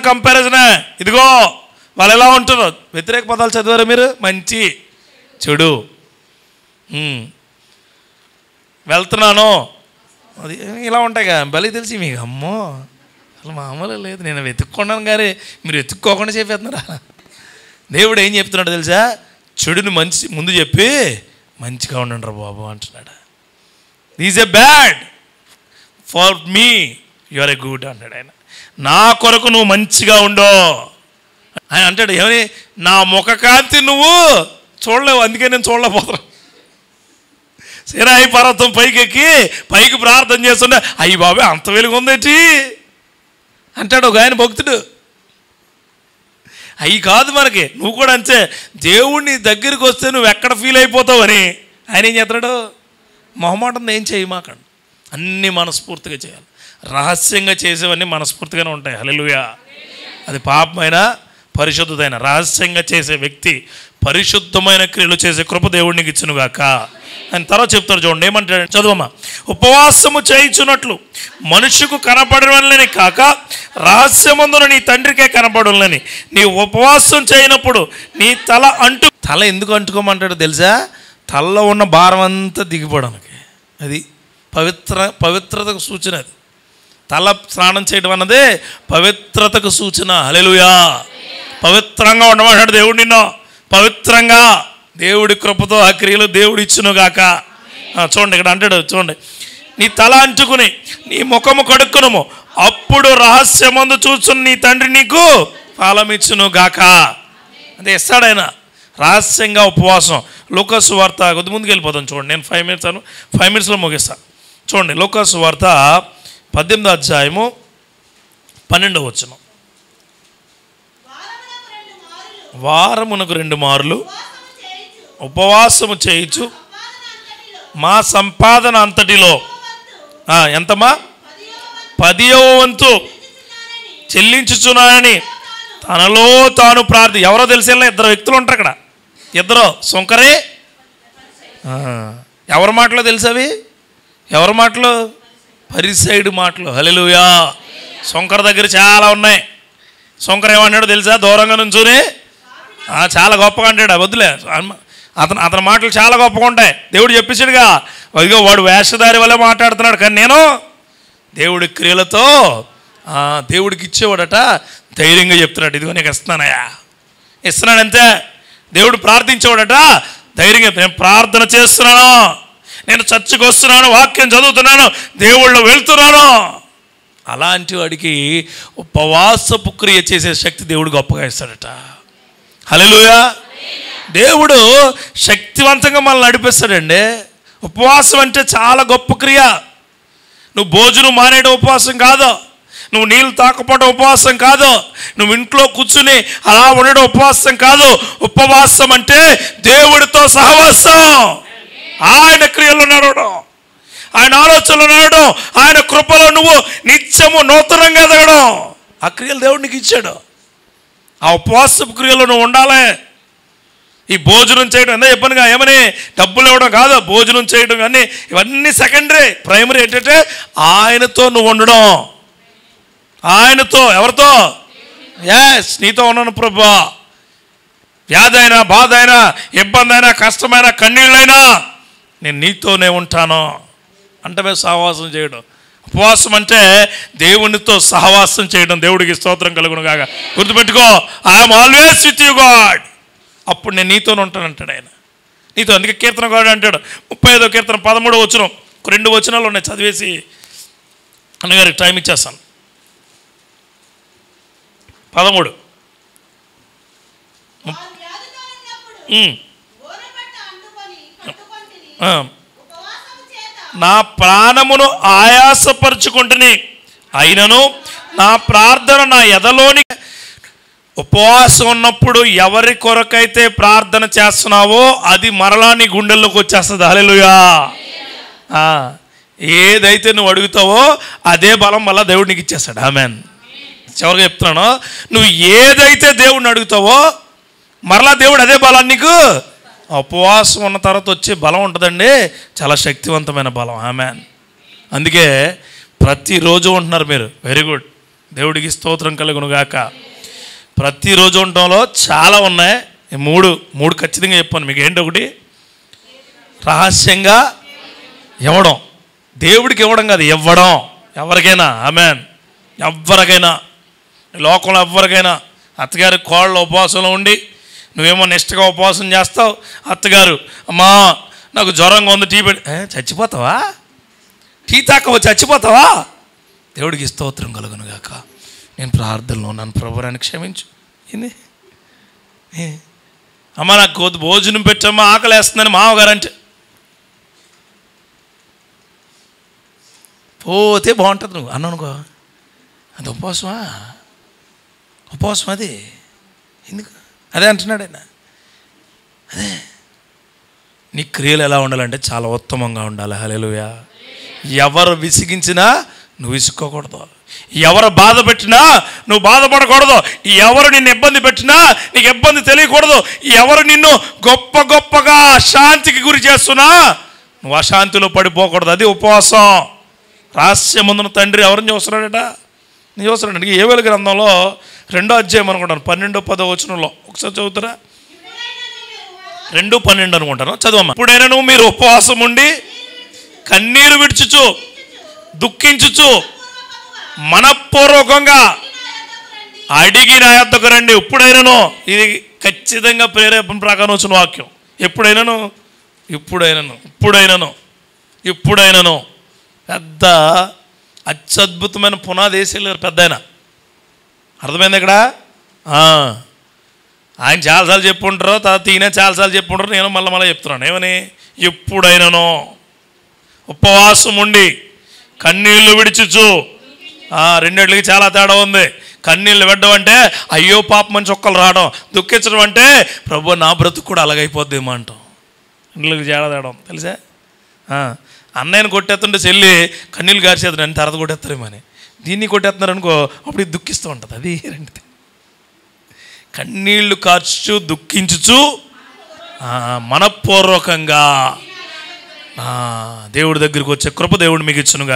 కంపారిజనే. ఇదిగో వాళ్ళు ఎలా ఉంటారో. వ్యతిరేక పదాలు చదివారు మీరు? మంచి చెడు, వెళ్తున్నాను, అది ఇలా ఉంటాయి కదా. బలి తెలిసి మీకు అమ్మో అసలు మామూలు లేదు. నేను వెతుక్కున్నాను కానీ మీరు వెతుక్కోకుండా చెప్పేస్తున్నారా? దేవుడు ఏం చెప్తున్నాడు తెలుసా? చెడుని మంచి ముందు చెప్పి మంచిగా ఉండండి బాబు అంటున్నాడు. Is a bad for me, you are a good అంటాడు ఆయన. నా కొరకు నువ్వు మంచిగా ఉండో ఆయన అంటాడు. ఏమని? నా ముఖకాంతి నువ్వు చూడలేవు, అందుకే నేను చూడలేకపోతున్నాను. సినాయి పర్వతం పైకి ప్రార్థన చేస్తుండే, అయ్యి బాబే అంత వెలుగు ఉందేంటి అంటాడు ఒక ఆయన భక్తుడు. అవి కాదు మనకి. నువ్వు కూడా అంతే. దేవుడిని దగ్గరికి వస్తే నువ్వు ఎక్కడ ఫీల్ అయిపోతావు అని ఆయన ఏం చేస్తున్నాడు? మొహమాటం ఏం చేయమాకండి, అన్నీ మనస్ఫూర్తిగా చేయాలి. రహస్యంగా చేసేవన్నీ మనస్ఫూర్తిగానే ఉంటాయి. హల్లెలూయా. అది పాపమైన పరిశుద్ధమైన రహస్యంగా చేసే వ్యక్తి పరిశుద్ధమైన క్రియలు చేసే కృప దేవుడికి ఇచ్చునుగాక అని తర్వాత చెప్తారు. చూడండి ఏమంటాడు, చదువమ్మా. ఉపవాసము చేయించున్నట్లు మనుషుకు కనపడవలని కాక రహస్యమందున నీ తండ్రికే కనపడవలని. నీ ఉపవాసం చేయనప్పుడు నీ తల ఎందుకు అంటుకోమంటాడు తెలుసా? తలలో ఉన్న భారం అంతా దిగిపోవడానికి. అది పవిత్రతకు సూచన. అది తల స్నానం చేయడం అన్నదే పవిత్రతకు సూచన. హల్లెలూయా. పవిత్రంగా ఉండమంటాడు దేవుడు నిన్ను. పవిత్రంగా దేవుడి కృపతో ఆ క్రియలు దేవుడు ఇచ్చునుగాక. చూడండి ఇక్కడ అంటాడు, చూడండి, నీ తల అంటుకుని నీ ముఖము కడుక్కునము, అప్పుడు రహస్యమందు చూచుని నీ తండ్రి నీకు ఫలమిచ్చును గాక. అంటే ఇస్తాడైనా రహస్యంగా ఉపవాసం. లూకాసు వార్త కొద్ది ముందుకు వెళ్ళిపోతాను చూడండి, నేను 5 minutes 5 minutesలో ముగిస్తాను. చూడండి, లూకాసు వార్త 18వ అధ్యాయము 12వ వచనం. వారమునకు 2 మార్లు ఉపవాసము చేయించు మా సంపాదన అంతటిలో ఎంతమా 10వ వంతు చెల్లించుచున్నానని తనలో తాను ఎవరో తెలిసేలా 2 వ్యక్తులు ఉంటారు అక్కడ. 2 సొంకరే. ఎవరి మాటలో తెలుసవి? ఎవరి మాటలు? పరిసైడు మాటలు. హల్లెలూయా. సొంకర దగ్గర చాలా ఉన్నాయి. సొంకర ఏమన్నాడో తెలుసా? దూరంగా నుంచుని చాలా గొప్పగా అంటాడు. వద్దులే, అతని మాటలు చాలా గొప్పగా ఉంటాయి. దేవుడు చెప్పేసాడుగా, అదిగో వాడు వేషధారి వల్ల మాట్లాడుతున్నాడు, కానీ నేను దేవుడి క్రియలతో దేవుడికి ఇచ్చేవాడట. ధైర్యంగా చెప్తున్నాడు, ఇదిగో నీకు ఇస్తున్నానయ్యా, ఇస్తున్నాడంతే. దేవుడు ప్రార్థించేవాడట, ధైర్యంగా నేను ప్రార్థన చేస్తున్నాను, నేను చర్చికి వస్తున్నాను, వాక్యం చదువుతున్నాను, దేవుళ్ళు వెళ్తున్నాను. అలాంటి వాడికి ఉపవాసపు క్రియ చేసే శక్తి దేవుడు గొప్పగా ఇస్తాడట. హల్లెలూయా. దేవుడు శక్తివంతంగా మనల్ని నడిపిస్తాడండి. ఉపవాసం అంటే చాలా గొప్ప క్రియ. నువ్వు భోజనం మానేయడం ఉపవాసం కాదు, నువ్వు నీళ్ళు తాకపోవడం ఉపవాసం కాదు, నువ్వు ఇంట్లో కూర్చుని అలా ఉండడం ఉపవాసం కాదు. ఉపవాసం అంటే దేవుడితో సహవాసం, ఆయన క్రియల్లో నడవడం, ఆయన ఆలోచనలో నడవడం, ఆయన కృపలో నువ్వు నిత్యము నూతనంగా ఎదగడం. ఆ క్రియలు దేవుడు నీకు ఇచ్చాడు. ఆ ఉపవాసపు క్రియలో నువ్వు ఉండాలి. ఈ భోజనం చేయడం ఎంత చెప్పనుగా, ఏమని డబ్బులు ఇవ్వడం కాదు, భోజనం చేయడం కానీ ఇవన్నీ సెకండరీ. ప్రైమరీ ఏంటంటే ఆయనతో నువ్వు ఉండడం. ఆయనతో, ఎవరితో? ఎస్, నీతో ఉన్నాను ప్రభువా. వ్యాధి అయినా, బాధ అయినా, ఇబ్బంది అయినా, కష్టమైన, కన్నీళ్ళైనా నేను నీతోనే ఉంటాను అంటే సహవాసం చేయడం. ఉపవాసం అంటే దేవునితో సహవాసం చేయడం. దేవుడికి స్తోత్రం కలుగును గాక. గుర్తుపెట్టుకో, I'm always with you God. అప్పుడు నేను నీతోనే ఉంటానంటాడు ఆయన, నీతో. అందుకే కీర్తన గాడు అంటాడు 35వ కీర్తన 13వ వచనం, 2 వచనాలు ఉన్నాయి, చదివేసి అన్నగారికి టైం ఇచ్చేస్తాను. 13 నా ప్రాణమును ఆయాసపరుచుకుంటుని అయినను నా ప్రార్థన నా ఎదలోని. ఉపవాసం ఉన్నప్పుడు ఎవరి కొరకైతే ప్రార్థన చేస్తున్నావో అది మరలా నీ గుండెల్లోకి వచ్చేస్తుంది. హల్లెలూయా. ఏదైతే నువ్వు అడుగుతావో అదే బలం మళ్ళీ దేవుడు నీకు ఇచ్చేస్తాడు. ఆమేన్. చివరిగా చెప్తున్నాను, నువ్వు ఏదైతే దేవుడిని అడుగుతావో మరలా దేవుడు అదే బలాన్ని నీకు. ఉపవాసం ఉన్న తర్వాత వచ్చే బలం ఉంటుందండి, చాలా శక్తివంతమైన బలం. ఆమేన్. అందుకే ప్రతిరోజు ఉంటున్నారు మీరు, వెరీ గుడ్. దేవుడికి స్తోత్రం కలుగును గాక. ప్రతిరోజు ఉండటంలో చాలా ఉన్నాయి. మూడు ఖచ్చితంగా చెప్పాను మీకు. ఏంటి? ఒకటి, రహస్యంగా ఇవ్వడం. దేవుడికి ఇవ్వడం కాదు, ఇవ్వడం. ఎవరికైనా. ఆమేన్. ఎవరికైనా, లోకంలో ఎవరికైనా. అత్తగారి కోళ్ళ ఉపవాసంలో ఉండి నువ్వేమో నిష్టగా ఉపవాసం చేస్తావు. అత్తగారు, అమ్మా నాకు జ్వరంగా ఉంది, టీ పెట్టి, చచ్చిపోతావా? టీ తాకవా, చచ్చిపోతావా? దేవుడికి స్తోత్రం కలుగును గాక. నేను ప్రార్థనలో ఉన్నాను, ప్రభువుని క్షమించు. ఏంది? అమ్మ నాకు భోజనం పెట్టమ్మా, ఆకలి వేస్తుందని మామగారు అంటే పోతే బాగుంటుంది. నువ్వు అన్నానుకో, అది ఉపవాసమా? ఉపవాసం అది ఎందుకు? అదే అంటున్నాడు ఆయన. అదే నీ క్రియలు ఎలా ఉండాలంటే చాలా ఉత్తమంగా ఉండాలి. హల్లెలూయా. ఎవరు విసిగించినా నువ్వు విసుక్కోకూడదు, ఎవరు బాధ పెట్టినా నువ్వు బాధపడకూడదు, ఎవరు నిన్ను ఇబ్బంది పెట్టినా నీకు ఇబ్బంది తెలియకూడదు, ఎవరు నిన్ను గొప్పగా అశాంతికి గురి చేస్తున్నా నువ్వు అశాంతిలో పడిపోకూడదు. అది ఉపవాసం. రహస్యమందున తండ్రి ఎవరిని చూస్తున్నాడట? నేను చూస్తున్నాడు. యోవేలు గ్రంథంలో 2వ అధ్యాయం అనుకుంటాను, 12-10 వచనంలో ఒకసారి చదువుతారా? 2:12 అనుకుంటాను, చదవమ్మా. ఇప్పుడైనా నువ్వు మీరు ఉపవాసం ఉండి కన్నీరు విడుచుచు దుఃఖించుచు మనఃపూర్వకంగా అడిగి నా యొద్దకు రండి ఎప్పుడైనాను. ఇది ఖచ్చితంగా ప్రేరేపణ ప్రకారం వచ్చిన వాక్యం. ఎప్పుడైనాను ఇప్పుడైనాను ఇప్పుడైనాను ఇప్పుడైనాను. పెద్ద అత్యద్భుతమైన పునాది వేసేళ్ళారు పెద్ద ఆయన. అర్థమైంది ఇక్కడ. ఆయన చాలాసార్లు చెప్పుంటారు, తర్వాత ఈయన చాలాసార్లు చెప్పుంటారు, నేను మళ్ళీ చెప్తున్నాను. ఏమని? ఎప్పుడైనాను ఉపవాసం ఉండి కన్నీళ్లు విడిచుచు. రెండిట్లకి చాలా తేడా ఉంది. కన్నీళ్ళు పెట్టడం అంటే అయ్యో పాపం అని చొక్కలు రావడం, దుఃఖించడం అంటే ప్రభు నా బ్రతుకు కూడా అలాగైపోద్దేమో అంటాం. ఇంట్లోకి తేడా తేడం తెలుసా? అన్నయ్యని కొట్టేస్తుంటే చెల్లి కన్నీళ్ళు గారిచేద్దాం అని తర్వాత కొట్టేస్తారేమో అని, దీన్ని కొట్టేస్తున్నారు అనుకో అప్పుడు ఇది దుఃఖిస్తూ ఉంటుంది. అది రెండిది. కన్నీళ్లు కార్చు దుఃఖించుచు మనపూర్వకంగా దేవుడి దగ్గరికి వచ్చే కృప దేవుడు మీకు ఇచ్చునుగా.